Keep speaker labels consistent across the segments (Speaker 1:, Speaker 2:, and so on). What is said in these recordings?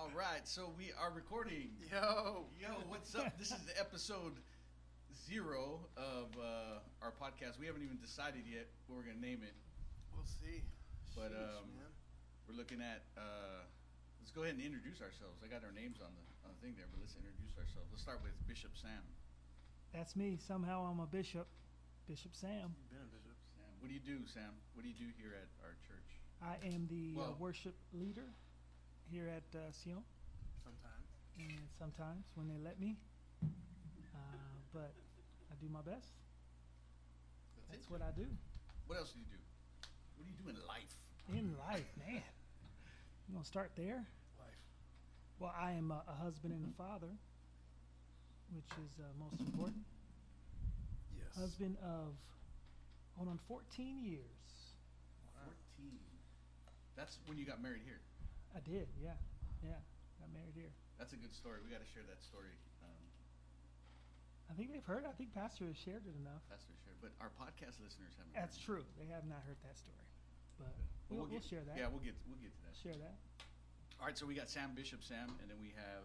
Speaker 1: All right, so we are recording.
Speaker 2: Yo.
Speaker 1: Yo, what's up? This is the episode 0 of our podcast. We haven't even decided yet what we're gonna name it,
Speaker 2: We'll see.
Speaker 1: but
Speaker 2: Sheesh, man.
Speaker 1: we're looking at. Let's go ahead and introduce ourselves. I got our names on the thing there, but let's introduce ourselves. Let's start with Bishop Sam.
Speaker 3: That's me. Somehow I'm a bishop. Bishop Sam.
Speaker 2: You've been a bishop.
Speaker 1: Sam, what do you do, Sam? What do you do here at our church?
Speaker 3: I am the
Speaker 1: Well-
Speaker 3: worship leader here at Sion.
Speaker 2: Sometimes.
Speaker 3: And sometimes when they let me. But I do my best. That's what I do.
Speaker 1: What else do you do? What do you do in life?
Speaker 3: In life, man. You gonna start there?
Speaker 2: Life.
Speaker 3: Well, I am a husband and a father, which is most important.
Speaker 2: Yes.
Speaker 3: Husband of, hold on, 14 years.
Speaker 1: 14. That's when you got married here.
Speaker 3: I did, yeah. Yeah, got married here.
Speaker 1: That's a good story. We got to share that story.
Speaker 3: I think they've heard. I think Pastor has shared it enough.
Speaker 1: Pastor shared, but our podcast listeners haven't.
Speaker 3: That's
Speaker 1: heard
Speaker 3: true. They have not heard that story, but
Speaker 1: it. But
Speaker 3: we'll share that.
Speaker 1: Yeah, we'll get to that.
Speaker 3: Share that.
Speaker 1: All right, so we got Sam, Bishop Sam, and then we have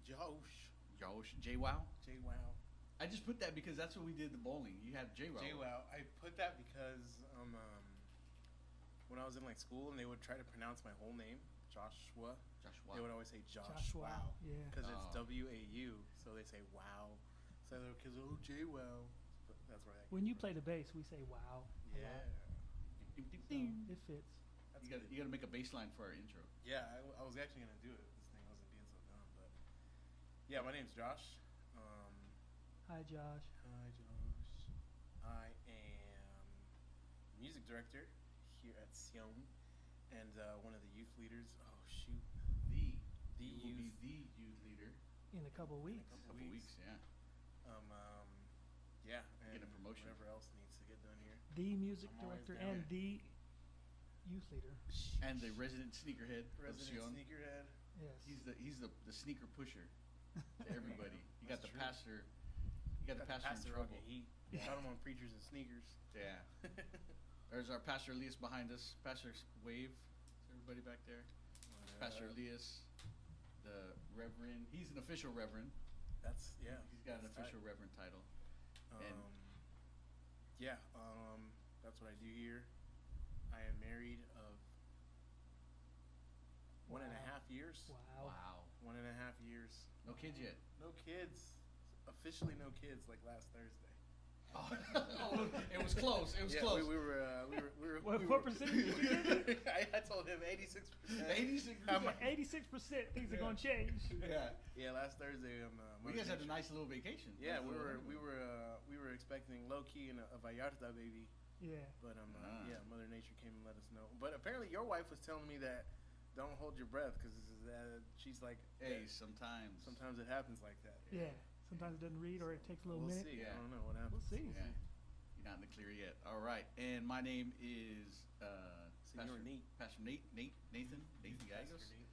Speaker 2: Josh.
Speaker 1: Josh, JWoww.
Speaker 2: J-Wow.
Speaker 1: I just put that because that's what we did the bowling. You had JWoww.
Speaker 2: J-Wow. I put that because when I was in like school and they would try to pronounce my whole name, Joshua.
Speaker 1: Joshua.
Speaker 2: They would always say Josh
Speaker 3: Joshua,
Speaker 2: Wow.
Speaker 3: yeah.
Speaker 2: Because
Speaker 1: Oh.
Speaker 2: it's W-A-U, so they say wow. So little kids, oh J-Wow. But that's where that
Speaker 3: When
Speaker 2: came
Speaker 3: you
Speaker 2: from.
Speaker 3: play the bass, we say "wow." a
Speaker 2: Yeah.
Speaker 3: lot.
Speaker 1: Ding, ding,
Speaker 3: So
Speaker 1: ding.
Speaker 3: it fits.
Speaker 2: That's
Speaker 1: You got
Speaker 2: good.
Speaker 1: to make a bass line for our intro.
Speaker 2: Yeah, I was actually gonna do it. This thing wasn't being so dumb, but yeah, my name's Josh.
Speaker 3: Hi, Josh.
Speaker 2: Hi, Josh. I am music director here at Sion, and one of the youth leaders. Oh shoot,
Speaker 1: The
Speaker 2: The
Speaker 1: you will
Speaker 2: youth.
Speaker 1: be the youth leader.
Speaker 3: In a couple weeks.
Speaker 2: couple
Speaker 1: Couple weeks, yeah.
Speaker 2: Yeah, and
Speaker 1: Get a promotion.
Speaker 2: whatever else needs to get done here.
Speaker 3: The music
Speaker 2: I'm always
Speaker 3: director
Speaker 2: down.
Speaker 3: and the youth leader.
Speaker 1: And the resident sneakerhead
Speaker 2: Resident
Speaker 1: of Sion.
Speaker 2: sneakerhead.
Speaker 3: Yes.
Speaker 1: He's the sneaker pusher to everybody. You got
Speaker 2: That's
Speaker 1: the
Speaker 2: true.
Speaker 1: pastor. You got the pastor in
Speaker 2: will
Speaker 1: trouble.
Speaker 2: get heat.
Speaker 1: Yeah.
Speaker 2: Got him on preachers and sneakers.
Speaker 1: Yeah. There's our Pastor Elias behind us. Pastor Wave. Is everybody back there? Pastor Elias, the Reverend. He's an official Reverend.
Speaker 2: That's yeah.
Speaker 1: He's got an
Speaker 2: that's
Speaker 1: official
Speaker 2: tight.
Speaker 1: Reverend title. And
Speaker 2: Yeah, that's what I do here. I am married of 1.5
Speaker 3: Wow.
Speaker 2: years.
Speaker 3: Wow.
Speaker 1: Wow.
Speaker 2: 1.5 years.
Speaker 1: No kids yet.
Speaker 2: No kids. Officially no kids. Like last Thursday.
Speaker 1: Oh, it was close. It was
Speaker 2: yeah,
Speaker 1: close.
Speaker 2: we were.
Speaker 3: What percentage did you
Speaker 2: I told him 86%.
Speaker 1: 86%.
Speaker 3: 86% things are gonna change.
Speaker 1: Yeah.
Speaker 2: Yeah, last Thursday.
Speaker 1: You guys had a nice little vacation.
Speaker 2: Yeah,
Speaker 1: Nice
Speaker 2: we
Speaker 1: little
Speaker 2: were
Speaker 1: honeymoon.
Speaker 2: we were expecting low key and a Vallarta baby.
Speaker 3: Yeah.
Speaker 2: But
Speaker 1: Ah.
Speaker 2: yeah, Mother Nature came and let us know. But apparently, your wife was telling me that don't hold your breath because she's like,
Speaker 1: Hey, sometimes.
Speaker 2: sometimes it happens like that.
Speaker 3: Yeah. Sometimes it doesn't read or it takes a little
Speaker 2: We'll
Speaker 3: minute.
Speaker 2: see.
Speaker 1: Yeah.
Speaker 2: I don't know what happens.
Speaker 3: We'll see.
Speaker 1: Yeah. You're not in the clear yet. All right. And my name is
Speaker 2: Senor Nate.
Speaker 1: Pastor Nathan
Speaker 2: Pastor
Speaker 1: Gallegos.
Speaker 2: Nate.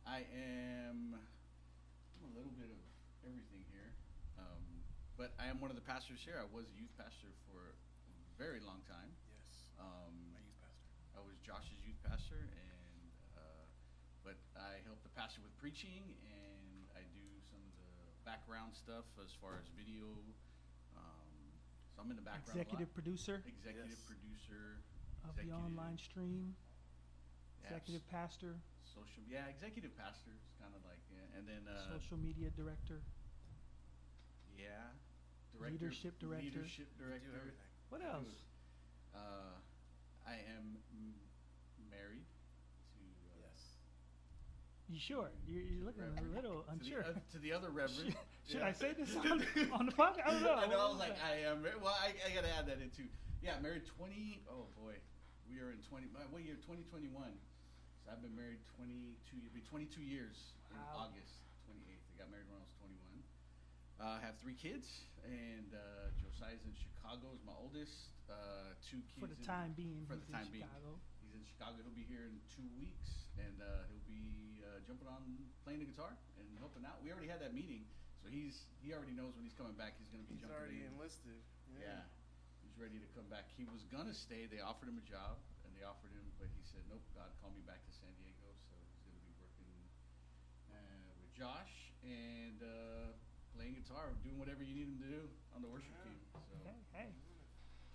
Speaker 1: I am I'm a little bit of everything here. But I am one of the pastors here. I was a youth pastor for a very long time.
Speaker 2: Yes.
Speaker 1: Um,
Speaker 2: My youth pastor.
Speaker 1: I was Josh's youth pastor, and but I help the pastor with preaching, and I do some of the background stuff as far as video. So I'm in the background. a
Speaker 3: Executive
Speaker 1: lot.
Speaker 3: producer
Speaker 1: Executive
Speaker 2: Yes.
Speaker 1: producer.
Speaker 3: of the
Speaker 1: executive-
Speaker 3: online stream.
Speaker 1: yeah,
Speaker 3: Executive pastor.
Speaker 1: social. Yeah, executive pastor is kind of like, yeah. And then
Speaker 3: Social media director.
Speaker 1: yeah,
Speaker 3: Leadership director.
Speaker 1: Leadership
Speaker 2: Do
Speaker 1: director.
Speaker 2: everything.
Speaker 3: What else?
Speaker 1: I am married to.
Speaker 2: Yes.
Speaker 3: You sure? You're looking a
Speaker 1: Reverend.
Speaker 3: little
Speaker 1: To
Speaker 3: unsure.
Speaker 1: to the other reverend.
Speaker 3: Should
Speaker 1: Yeah.
Speaker 3: I say this on the podcast? I don't know.
Speaker 1: I know. I was like, I am. Well, I got to add that in too. Yeah, married 20. Oh boy, we are in 20. What year? 2021. So I've been married 22. It'll be 22 years in
Speaker 3: Wow.
Speaker 1: August 28th. I got married when I was 21. I have 3 kids, and Josiah's in Chicago. Is my oldest. 2 kids.
Speaker 3: For the time being,
Speaker 1: For
Speaker 3: he's
Speaker 1: the time
Speaker 3: in
Speaker 1: being.
Speaker 3: Chicago.
Speaker 1: He's in Chicago. He'll be here in 2 weeks, and he'll be jumping on playing the guitar and helping out. We already had that meeting, so he already knows when he's coming back. He's going to be
Speaker 2: He's
Speaker 1: jumping
Speaker 2: already
Speaker 1: in.
Speaker 2: enlisted.
Speaker 1: Yeah, he's ready to come back. He was gonna stay. They offered him a job, and they offered him, but he said, "Nope, God called me back to San Diego, so he's gonna be working with Josh, and playing guitar, doing whatever you need him to do on the worship team. So,
Speaker 3: Hey.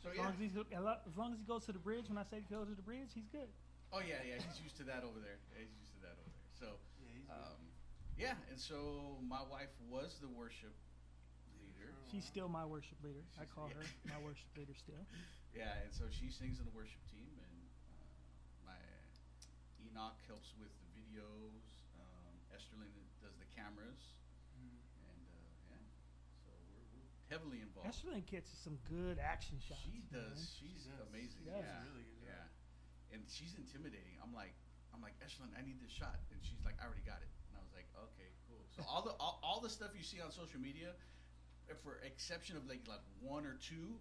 Speaker 1: so
Speaker 3: As long as he goes to the bridge, when I say go to the bridge, he's good.
Speaker 1: Oh yeah, he's used to that over there. Yeah, he's used to that over there. So,
Speaker 2: Yeah, he's
Speaker 1: and so my wife was the worship leader.
Speaker 3: She's still my worship leader. I
Speaker 1: She's-
Speaker 3: call
Speaker 1: yeah.
Speaker 3: her my worship leader still.
Speaker 1: Yeah, and so she sings in the worship team, and my Enoch helps with the videos. Esterlin does the cameras, and so we're heavily involved.
Speaker 3: Esterlin catches some good action shots.
Speaker 1: She does.
Speaker 3: man.
Speaker 1: She's
Speaker 2: She does.
Speaker 1: amazing.
Speaker 3: She does.
Speaker 1: Yeah,
Speaker 2: Really good job.
Speaker 1: yeah, and she's intimidating. I'm like, Esterlin, I need this shot, and she's like, I already got it, and I was like, okay, cool. So all the stuff you see on social media, for exception of like one or two,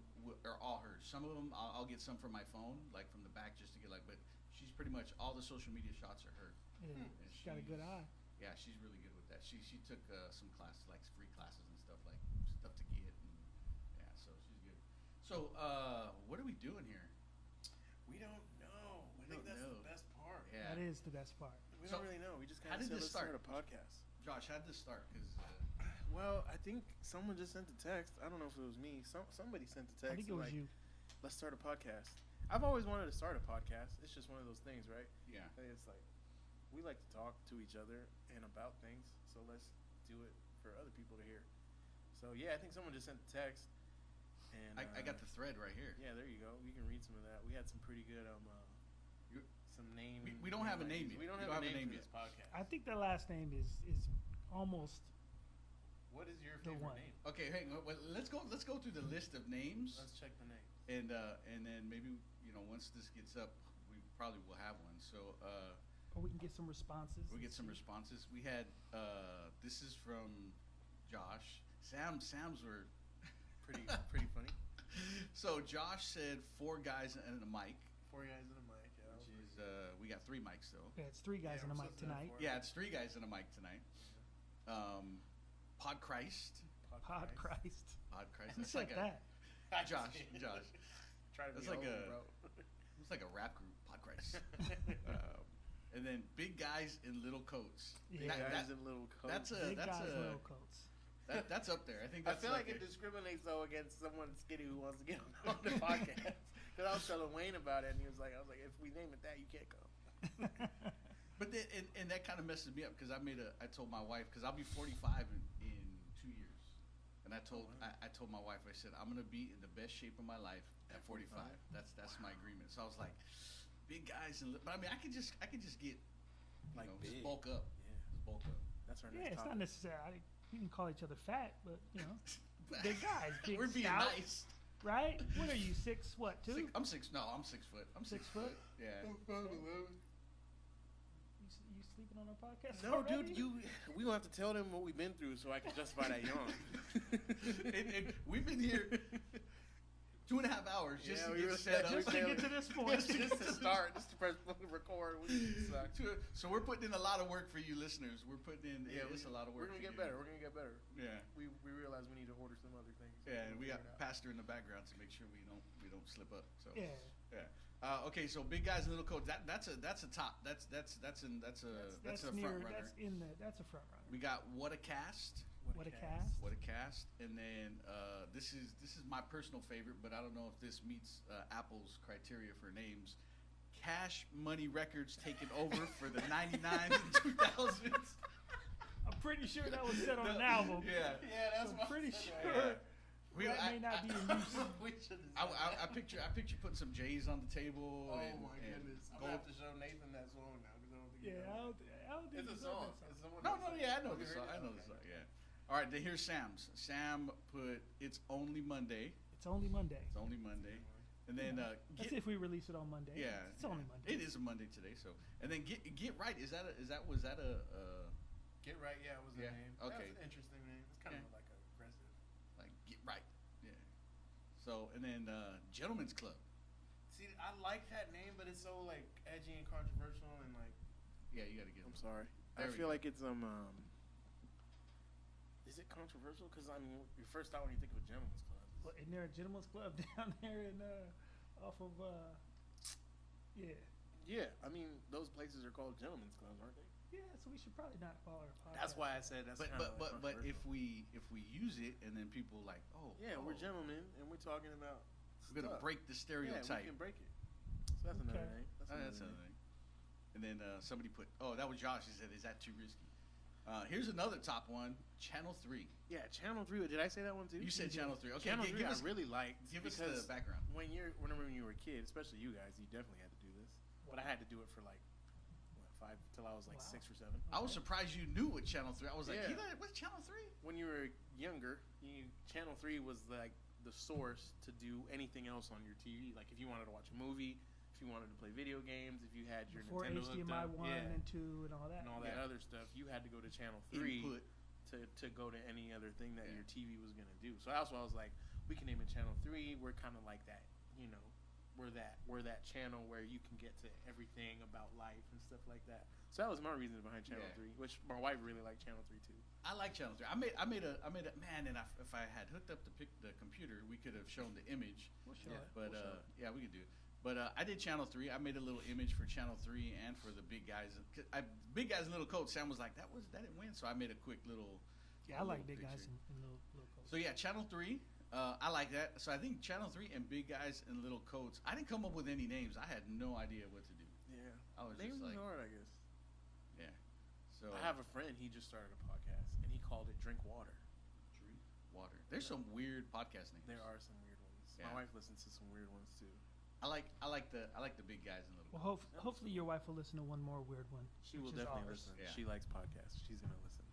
Speaker 1: are all hers. Some of them I'll get some from my phone, like from the back, just to get like. But she's pretty much all the social media shots are her.
Speaker 3: Yeah,
Speaker 1: And
Speaker 3: she's got a good eye.
Speaker 1: Yeah, she's really good with that. She took some classes, like free classes and stuff, like stuff to get, and yeah, so she's good. So what are we doing here?
Speaker 2: We don't know. I think
Speaker 1: don't
Speaker 2: that's
Speaker 1: know.
Speaker 2: the best part.
Speaker 1: Yeah,
Speaker 3: That is the best part.
Speaker 2: We
Speaker 1: So,
Speaker 2: don't really know. We just
Speaker 1: how
Speaker 2: kind of
Speaker 1: did
Speaker 2: said
Speaker 1: this
Speaker 2: let's start
Speaker 1: start?
Speaker 2: a podcast.
Speaker 1: Josh, how did this start? Because
Speaker 2: Well, I think someone just sent a text. I don't know if it was me. Somebody sent a text.
Speaker 3: I think it was
Speaker 2: like,
Speaker 3: you.
Speaker 2: Let's start a podcast. I've always wanted to start a podcast. It's just one of those things, right?
Speaker 1: yeah,
Speaker 2: It's like we like to talk to each other and about things, so let's do it for other people to hear. So yeah, I think someone just sent a text, and
Speaker 1: I got the thread right here.
Speaker 2: Yeah, there you go. You can read some of that. We had some pretty good
Speaker 1: You-
Speaker 2: some name.
Speaker 1: We don't have a name yet.
Speaker 2: We don't have a name for this podcast.
Speaker 3: I think the last name is almost
Speaker 2: What is your
Speaker 3: The
Speaker 2: favorite
Speaker 3: one.
Speaker 2: name?
Speaker 1: Okay, hang on. Well, let's go through the list of names,
Speaker 2: Let's check the names.
Speaker 1: and then maybe once this gets up, we probably will have one. So
Speaker 3: or we can get some responses.
Speaker 1: we get some responses. We had this is from Josh. Sam's were
Speaker 2: Pretty funny.
Speaker 1: So Josh said 4 guys and a mic,
Speaker 2: 4 guys and a mic. Yeah, that
Speaker 1: which
Speaker 2: was
Speaker 1: is
Speaker 2: pretty
Speaker 1: we got 3 mics though.
Speaker 3: Yeah, it's 3 guys
Speaker 2: Yeah,
Speaker 3: and a
Speaker 2: we're
Speaker 3: mic
Speaker 2: supposed to have
Speaker 3: tonight.
Speaker 2: 4.
Speaker 1: Yeah, it's 3 guys and a mic tonight. Pod Christ.
Speaker 3: Pod Christ.
Speaker 1: Pod Christ.
Speaker 3: Who
Speaker 1: That's
Speaker 3: said
Speaker 1: like
Speaker 3: that?
Speaker 1: Josh.
Speaker 2: Try to
Speaker 1: That's
Speaker 2: be
Speaker 1: like
Speaker 2: old,
Speaker 1: a-
Speaker 2: bro.
Speaker 1: It's like a rap group, Pod Christ. And then big guys in little coats.
Speaker 3: Yeah.
Speaker 2: Big
Speaker 1: That-
Speaker 2: guys
Speaker 1: that-
Speaker 2: in little coats.
Speaker 1: that's
Speaker 3: Big
Speaker 1: that's
Speaker 3: guys,
Speaker 1: a
Speaker 3: little coats.
Speaker 1: that's up there. I think
Speaker 2: I
Speaker 1: that's
Speaker 2: feel like
Speaker 1: a-
Speaker 2: it discriminates though against someone skinny who wants to get on the podcast. Because I was telling Wayne about it, and I was like, if we name it that, you can't come.
Speaker 1: But then, and that kind of messes me up because I told my wife, because I'll be 45 in 2 years, and I told
Speaker 2: wow.
Speaker 1: I told my wife, I said I'm gonna be in the best shape of my life at 45. That's my agreement. So I was like, big guys, but I mean I could just get
Speaker 2: Like
Speaker 1: just
Speaker 2: big.
Speaker 1: bulk up,
Speaker 2: Yeah,
Speaker 1: just bulk up.
Speaker 2: that's our
Speaker 3: Yeah,
Speaker 2: next
Speaker 3: it's
Speaker 2: topic.
Speaker 3: not necessarily. We can call each other fat, but big guys, big
Speaker 1: We're being
Speaker 3: stout,
Speaker 1: nice.
Speaker 3: right? What are you, 6 what, 2?
Speaker 1: I'm 6. No, I'm 6 foot. I'm 6
Speaker 3: 6 foot?
Speaker 1: Yeah.
Speaker 3: You sleeping on our podcast?
Speaker 2: No,
Speaker 3: already?
Speaker 2: dude, we gonna have to tell them what we've been through so I can justify that yawn.
Speaker 1: and we've been here 2.5 hours just
Speaker 2: Yeah,
Speaker 1: to
Speaker 2: we
Speaker 1: get
Speaker 2: were-
Speaker 1: set up.
Speaker 3: Just to get to this point.
Speaker 2: just to start, just to press record. We suck.
Speaker 1: So we're putting in a lot of work for you listeners. We're putting in it's a lot of work.
Speaker 2: We're gonna
Speaker 1: for
Speaker 2: get
Speaker 1: you.
Speaker 2: better. We're gonna get better.
Speaker 1: Yeah.
Speaker 2: We realize we need to order some other things.
Speaker 1: Yeah, and we got
Speaker 2: Figure it out.
Speaker 1: Pastor in the background to make sure we don't slip up. So
Speaker 3: Yeah.
Speaker 1: Okay, so big guys in little coats. That's a top. That's a front runner.
Speaker 3: That's a front runner.
Speaker 1: We got What a Cast.
Speaker 3: What a cast.
Speaker 1: What a cast. And then this is my personal favorite, but I don't know if this meets Apple's criteria for names. Cash Money Records taking over for the 99s and 2000s.
Speaker 3: I'm pretty sure that was said on an album.
Speaker 1: Yeah.
Speaker 2: Yeah, that's
Speaker 3: So
Speaker 2: what
Speaker 3: pretty
Speaker 2: I said.
Speaker 3: sure
Speaker 1: Yeah.
Speaker 3: that may not be in use.
Speaker 2: We should
Speaker 1: I picture putting some J's on the table.
Speaker 2: Oh
Speaker 1: and,
Speaker 2: my
Speaker 1: and
Speaker 2: goodness! I'm
Speaker 1: gold.
Speaker 2: gonna have to show Nathan that song now because I don't think he
Speaker 3: Yeah,
Speaker 2: knows.
Speaker 3: I don't think
Speaker 2: It's a
Speaker 3: you know
Speaker 2: song.
Speaker 3: that
Speaker 2: It's someone
Speaker 1: No,
Speaker 2: else.
Speaker 1: yeah, I know
Speaker 2: Have you
Speaker 1: this
Speaker 2: heard
Speaker 1: song.
Speaker 2: it?
Speaker 1: I know this
Speaker 2: Okay.
Speaker 1: song. Yeah. All right, then here's Sam's. Sam put "It's Only Monday."
Speaker 3: It's only Monday.
Speaker 1: It's only Monday, and then
Speaker 3: That's if we release it on Monday.
Speaker 1: yeah,
Speaker 3: It's only Monday.
Speaker 1: It is a Monday today, so and then get right. Was that a
Speaker 2: Get Right, yeah, it was
Speaker 1: Yeah,
Speaker 2: the name.
Speaker 1: okay.
Speaker 2: That was an interesting name. It's kind
Speaker 1: Yeah.
Speaker 2: of like aggressive.
Speaker 1: like get right? Yeah. So and then Gentlemen's Club.
Speaker 2: See, I like that name, but it's so like edgy and controversial and like.
Speaker 1: Yeah, you got to get.
Speaker 2: I'm sorry.
Speaker 1: There
Speaker 2: I
Speaker 1: we
Speaker 2: feel
Speaker 1: go.
Speaker 2: like it's Is it controversial? Because I mean, your first thought when you think of a gentleman's club.
Speaker 3: Well, isn't there a gentleman's club down there in off of yeah.
Speaker 2: Yeah, I mean those places are called gentlemen's clubs, aren't they?
Speaker 3: Yeah, so we should probably not call our podcast.
Speaker 2: That's why I said that's.
Speaker 1: But
Speaker 2: kinda
Speaker 1: but if
Speaker 2: controversial.
Speaker 1: we use it and then people like, oh
Speaker 2: Yeah, we're
Speaker 1: oh,
Speaker 2: gentlemen and we're talking about.
Speaker 1: we're gonna
Speaker 2: stuff.
Speaker 1: break the
Speaker 2: Yeah,
Speaker 1: stereotype.
Speaker 2: we can break it. So that's another
Speaker 3: Okay.
Speaker 2: name.
Speaker 1: That's another thing. And then somebody put, oh, that was Josh. He said, is that too risky? Here's another top one, Channel 3.
Speaker 2: Yeah, Channel 3. Did I say that one too?
Speaker 1: You said Channel 3. Okay,
Speaker 2: Channel 3
Speaker 1: give
Speaker 2: I
Speaker 1: us,
Speaker 2: really liked.
Speaker 1: give us
Speaker 2: because
Speaker 1: the background.
Speaker 2: whenever you were a kid, especially you guys, you definitely had to do this. But I had to do it for like, what, 5 till I was like
Speaker 3: Wow.
Speaker 2: 6 or 7.
Speaker 1: I was surprised you knew what Channel 3. I was like,
Speaker 2: Yeah.
Speaker 1: what's Channel 3?
Speaker 2: When you were younger, Channel 3 was like the source to do anything else on your TV. Like if you wanted to watch a movie, if you wanted to play video games, if you had your
Speaker 3: Before
Speaker 2: Nintendo hooked
Speaker 3: HDMI
Speaker 2: up,
Speaker 3: 1
Speaker 2: yeah,
Speaker 3: and 2 and all that.
Speaker 2: and all that
Speaker 1: Yeah.
Speaker 2: other stuff, you had to go to Channel 3
Speaker 1: Input.
Speaker 2: to go to any other thing that
Speaker 1: Yeah.
Speaker 2: your TV was gonna do. So that's why I was like, we can name it Channel 3. We're kind of like that, you know. We're that channel where you can get to everything about life and stuff like that. So that was my reason behind Channel
Speaker 1: Yeah.
Speaker 2: 3, which my wife really liked Channel 3 too.
Speaker 1: I like Channel 3. I made a man, and if I had hooked up the computer, we could have shown the image.
Speaker 3: We'll show
Speaker 2: Yeah.
Speaker 3: it.
Speaker 1: But
Speaker 3: We'll show it.
Speaker 1: yeah, we could do it. But I did Channel 3. I made a little image for Channel 3 and for the big guys. Big guys in little coats. Sam was like, that didn't win. So I made a quick little.
Speaker 3: Yeah, I like
Speaker 1: little
Speaker 3: big guys
Speaker 1: picture.
Speaker 3: in little coats.
Speaker 1: So yeah, Channel 3. I like that. So I think Channel 3 and big guys in little coats. I didn't come up with any names. I had no idea what to do.
Speaker 2: Yeah,
Speaker 1: I was
Speaker 2: names
Speaker 1: just
Speaker 2: is
Speaker 1: like,
Speaker 2: hard, I guess.
Speaker 1: yeah. So
Speaker 2: I have a friend. He just started a podcast, and he called it Drink Water.
Speaker 1: drink water. There's some weird podcast names.
Speaker 2: There are some weird ones.
Speaker 1: Yeah.
Speaker 2: My wife listens to some weird ones too.
Speaker 1: I like the big guys in little.
Speaker 3: Well,
Speaker 1: coats.
Speaker 3: hopefully your wife will listen to one more weird one.
Speaker 2: She will
Speaker 3: which is
Speaker 2: definitely
Speaker 3: ours.
Speaker 2: listen.
Speaker 1: Yeah.
Speaker 2: She likes podcasts. She's gonna listen.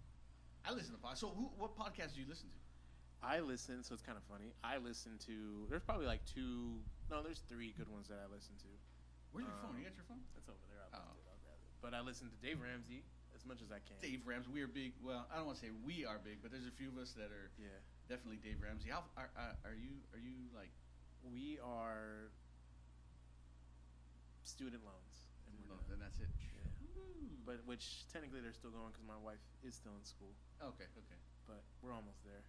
Speaker 1: I listen to podcasts. So what podcast do you listen to?
Speaker 2: I listen, so it's kind of funny. I listen to. There's probably like there's 3 good ones that I listen to.
Speaker 1: Where's your phone? You got your phone?
Speaker 2: That's over there. I left
Speaker 1: Oh.
Speaker 2: it. I'll grab it. But I listen to Dave Ramsey as much as I can.
Speaker 1: Dave Ramsey. We are big. Well, I don't want to say we are big, but there's a few of us that are
Speaker 2: Yeah.
Speaker 1: definitely Dave Ramsey. How are you? Are you like?
Speaker 2: We are student loans, and we're done.
Speaker 1: Then that's it.
Speaker 2: Yeah.
Speaker 1: Woo.
Speaker 2: But which technically they're still going because my wife is still in school.
Speaker 1: Okay.
Speaker 2: But we're almost there.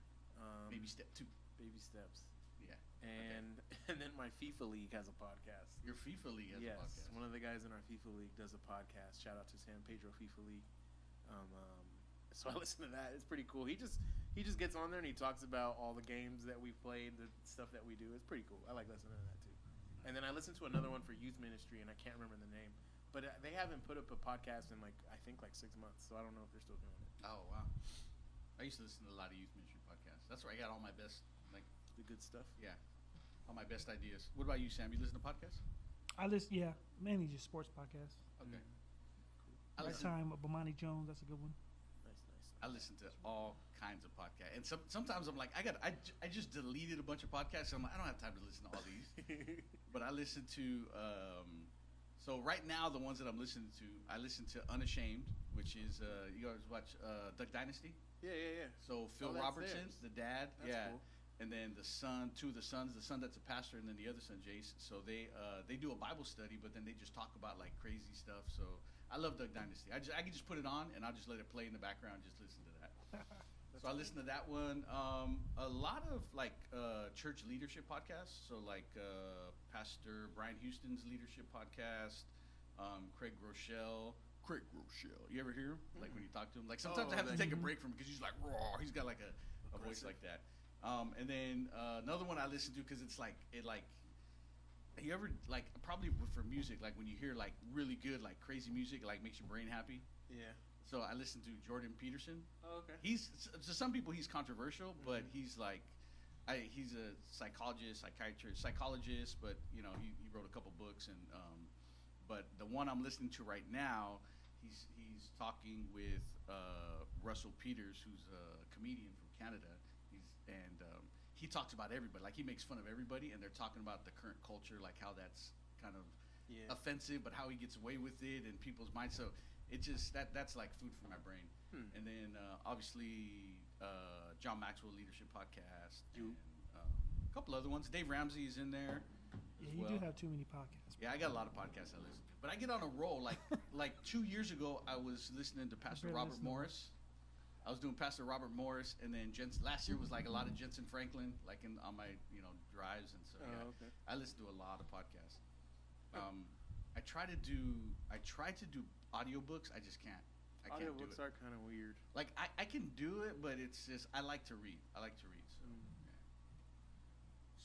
Speaker 1: Maybe step 2.
Speaker 2: Baby steps.
Speaker 1: Yeah.
Speaker 2: And and then my FIFA league has a podcast.
Speaker 1: Your FIFA league has
Speaker 2: Yes,
Speaker 1: a podcast.
Speaker 2: one of the guys in our FIFA league does a podcast. Shout out to San Pedro FIFA League. So I listen to that. It's pretty cool. He just gets on there and he talks about all the games that we've played, the stuff that we do. It's pretty cool. I like listening to that too. And then I listened to another one for youth ministry, and I can't remember the name, but they haven't put up a podcast in I think 6 months. So I don't know if they're still doing it.
Speaker 1: Oh wow. I used to listen to a lot of youth ministry podcasts. That's where I got all my best
Speaker 2: The good stuff.
Speaker 1: yeah, all my best ideas. What about you, Sam? You listen to podcasts?
Speaker 3: I listen, yeah, mainly just sports podcasts.
Speaker 1: Okay.
Speaker 2: Cool.
Speaker 1: I
Speaker 3: Right
Speaker 1: listen.
Speaker 3: Time with Bomani Jones, that's a good one.
Speaker 2: Nice.
Speaker 1: I listen to all kinds of podcasts, and sometimes I'm like, I just deleted a bunch of podcasts. And I'm like, I don't have time to listen to all these. But I listen to so right now the ones that I'm listening to, I listen to Unashamed, which is you guys watch Duck Dynasty.
Speaker 2: Yeah.
Speaker 1: So Phil
Speaker 2: that's
Speaker 1: Robertson,
Speaker 2: theirs.
Speaker 1: the dad,
Speaker 2: That's
Speaker 1: yeah,
Speaker 2: cool.
Speaker 1: and then the son, the son that's a pastor, and then the other son, Jace. So they do a Bible study, but then they just talk about like crazy stuff. So I love Duck Dynasty. I can just put it on and I'll just let it play in the background, just listen to that. So I listen to that one. A lot of like church leadership podcasts. So like Pastor Brian Houston's leadership podcast, Craig Rochelle. You ever hear him? Like when you talk to him? Like sometimes I have to take a break from him because he's like raw. He's got like a voice like that. And then another one I listen to because it's like you ever like probably for music, like when you hear like really good like crazy music, like makes your brain happy.
Speaker 2: Yeah.
Speaker 1: So I listen to Jordan Peterson.
Speaker 2: Oh, okay.
Speaker 1: He's to some people he's controversial, but he's like he's a psychologist, but you know he wrote a couple books and but the one I'm listening to right now, he's talking with Russell Peters, who's a comedian from Canada. He talks about everybody, like he makes fun of everybody, and they're talking about the current culture, like how that's kind of offensive, but how he gets away with it and people's minds. So it just that's like food for my brain. And then obviously John Maxwell Leadership Podcast, and a couple other ones. Dave Ramsey is in there.
Speaker 3: Yeah,
Speaker 1: as
Speaker 3: you
Speaker 1: well.
Speaker 3: do have too many podcasts.
Speaker 1: Yeah, I got a lot of podcasts I listen to, but I get on a roll. Like 2 years ago, I was listening to Pastor
Speaker 3: barely
Speaker 1: Robert
Speaker 3: listen to
Speaker 1: Morris. I was doing Pastor Robert Morris, and then last year was like a lot of Jensen Franklin, like on my drives, and so yeah,
Speaker 2: okay.
Speaker 1: I listen to a lot of podcasts. I try to do audiobooks. I just can't. I can't do
Speaker 2: Audiobooks
Speaker 1: it.
Speaker 2: are kind of weird.
Speaker 1: Like I can do it, but it's just I like to read.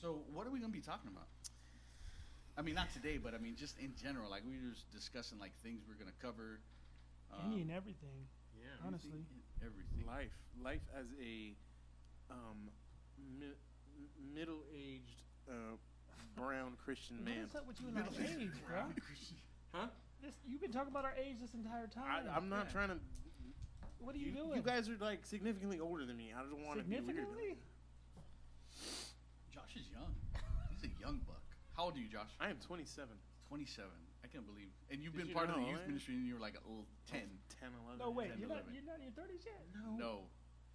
Speaker 1: So, so what are we gonna be talking about? I mean, not today, but I mean, just in general. Like we were just discussing like things we're gonna cover.
Speaker 3: Any and everything.
Speaker 2: Yeah,
Speaker 3: Honestly.
Speaker 1: everything.
Speaker 2: life as a middle-aged brown Christian man.
Speaker 3: What's up with you and our age, bro?
Speaker 2: Huh?
Speaker 3: You've been talking about our age this entire time.
Speaker 2: I'm not
Speaker 1: Yeah.
Speaker 2: trying to.
Speaker 3: What are you doing?
Speaker 2: You guys are like significantly older than me. I don't want to be weird.
Speaker 3: Significantly?
Speaker 1: Josh is young. He's a young buck. How old are you, Josh?
Speaker 2: I am 27.
Speaker 1: 27. I can't believe. And you've
Speaker 2: Did
Speaker 1: been
Speaker 2: you
Speaker 1: part of the
Speaker 2: know,
Speaker 1: youth
Speaker 2: eh?
Speaker 1: ministry, and you were like a little 10.
Speaker 2: 10, 11.
Speaker 3: No, wait.
Speaker 1: 10,
Speaker 3: You're not
Speaker 1: 11.
Speaker 3: in your 30s yet?
Speaker 1: No,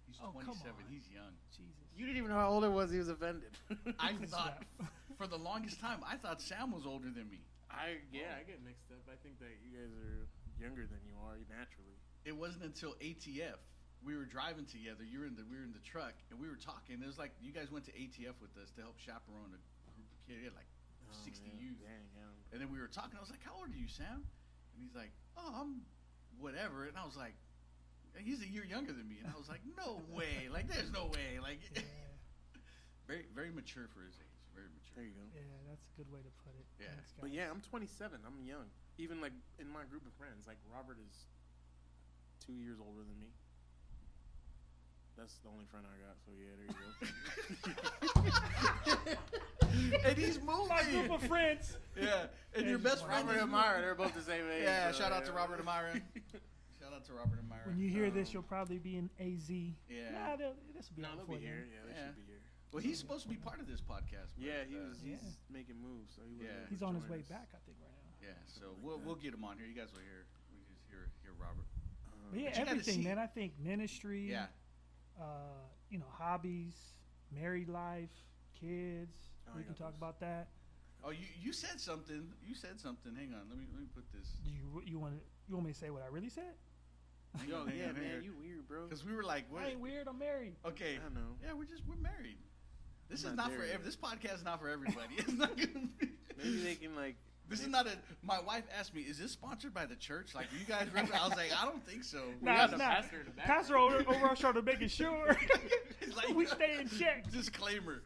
Speaker 1: he's
Speaker 3: Oh, come
Speaker 1: 27.
Speaker 3: on.
Speaker 1: He's young.
Speaker 3: Jesus.
Speaker 2: You didn't even know how old I was. He was offended.
Speaker 1: I
Speaker 3: Good
Speaker 1: thought
Speaker 3: stuff.
Speaker 1: for the longest time I thought Sam was older than me.
Speaker 2: I get mixed up. I think that you guys are younger than you are naturally.
Speaker 1: It wasn't until ATF we were driving together. We were in the truck and we were talking. It was like you guys went to ATF with us to help chaperone a group of kids. He had like 60 youth.
Speaker 2: Dang, yeah.
Speaker 1: And then we were talking. I was like, "How old are you, Sam?" And he's like, "Oh, I'm whatever." And I was like, "He's a year younger than me." And I was like, "No way! Like, there's no way!" Like,
Speaker 3: Yeah.
Speaker 1: very, very mature for his age. Very mature.
Speaker 2: There you go.
Speaker 3: Yeah, that's a good way to put it.
Speaker 1: Yeah.
Speaker 3: Thanks,
Speaker 2: But
Speaker 3: guys.
Speaker 2: yeah, I'm 27. I'm young. Even like in my group of friends, like Robert is 2 years older than me. That's the only friend I got. So yeah, there you go.
Speaker 1: And he's moving.
Speaker 3: My group of friends.
Speaker 1: Yeah, and your best friend
Speaker 2: Robert
Speaker 1: is
Speaker 2: and Myra, they're both the same age.
Speaker 1: Yeah,
Speaker 2: so,
Speaker 1: shout out to
Speaker 2: yeah.
Speaker 1: Robert and Myra. Shout out to Robert and Myra.
Speaker 3: When you hear this, you'll probably be in AZ.
Speaker 1: Yeah.
Speaker 3: Nah, this will be
Speaker 2: No,
Speaker 3: out
Speaker 2: they'll
Speaker 3: before
Speaker 2: be here.
Speaker 3: then.
Speaker 2: Yeah, they
Speaker 1: Yeah.
Speaker 2: should be here.
Speaker 1: Well, he's supposed to be part of this podcast. But,
Speaker 2: Yeah, he's
Speaker 3: Yeah.
Speaker 2: making moves. So he
Speaker 1: Yeah.
Speaker 2: wasn't
Speaker 3: He's
Speaker 2: able
Speaker 3: on
Speaker 2: to
Speaker 3: his
Speaker 2: join
Speaker 3: way
Speaker 2: us.
Speaker 3: back, I think, right now.
Speaker 1: Yeah, so
Speaker 2: Something like
Speaker 1: we'll
Speaker 2: that.
Speaker 1: we'll get him on here. You guys will hear. We just hear Robert.
Speaker 3: But yeah,
Speaker 1: But you gotta
Speaker 3: everything,
Speaker 1: see-
Speaker 3: man. I think ministry,
Speaker 1: Yeah.
Speaker 3: hobbies, married life, kids.
Speaker 2: Oh,
Speaker 3: we
Speaker 2: I
Speaker 3: can
Speaker 2: got
Speaker 3: talk
Speaker 2: those.
Speaker 3: about that.
Speaker 1: Oh, you said something. You said something. Hang on. Let me put this.
Speaker 3: You want me to say what I really said?
Speaker 2: Yo, yeah, man, you weird, bro.
Speaker 1: Because we were like, what?
Speaker 3: I ain't weird. I'm married.
Speaker 1: Okay.
Speaker 2: I know.
Speaker 1: Yeah, we're married. This
Speaker 2: I'm
Speaker 1: is
Speaker 2: not
Speaker 1: not for
Speaker 2: there yet.
Speaker 1: this podcast is not for everybody. It's not gonna be.
Speaker 2: Maybe they can like.
Speaker 1: This is not a. My wife asked me, "Is this sponsored by the church? Like, you guys?" I was like, "I don't think so."
Speaker 3: Nah,
Speaker 2: got
Speaker 3: it's
Speaker 2: the
Speaker 3: not.
Speaker 2: pastor in the back.
Speaker 3: Pastor over our shoulder making sure
Speaker 1: It's like-
Speaker 3: we stay in check.
Speaker 1: Disclaimer.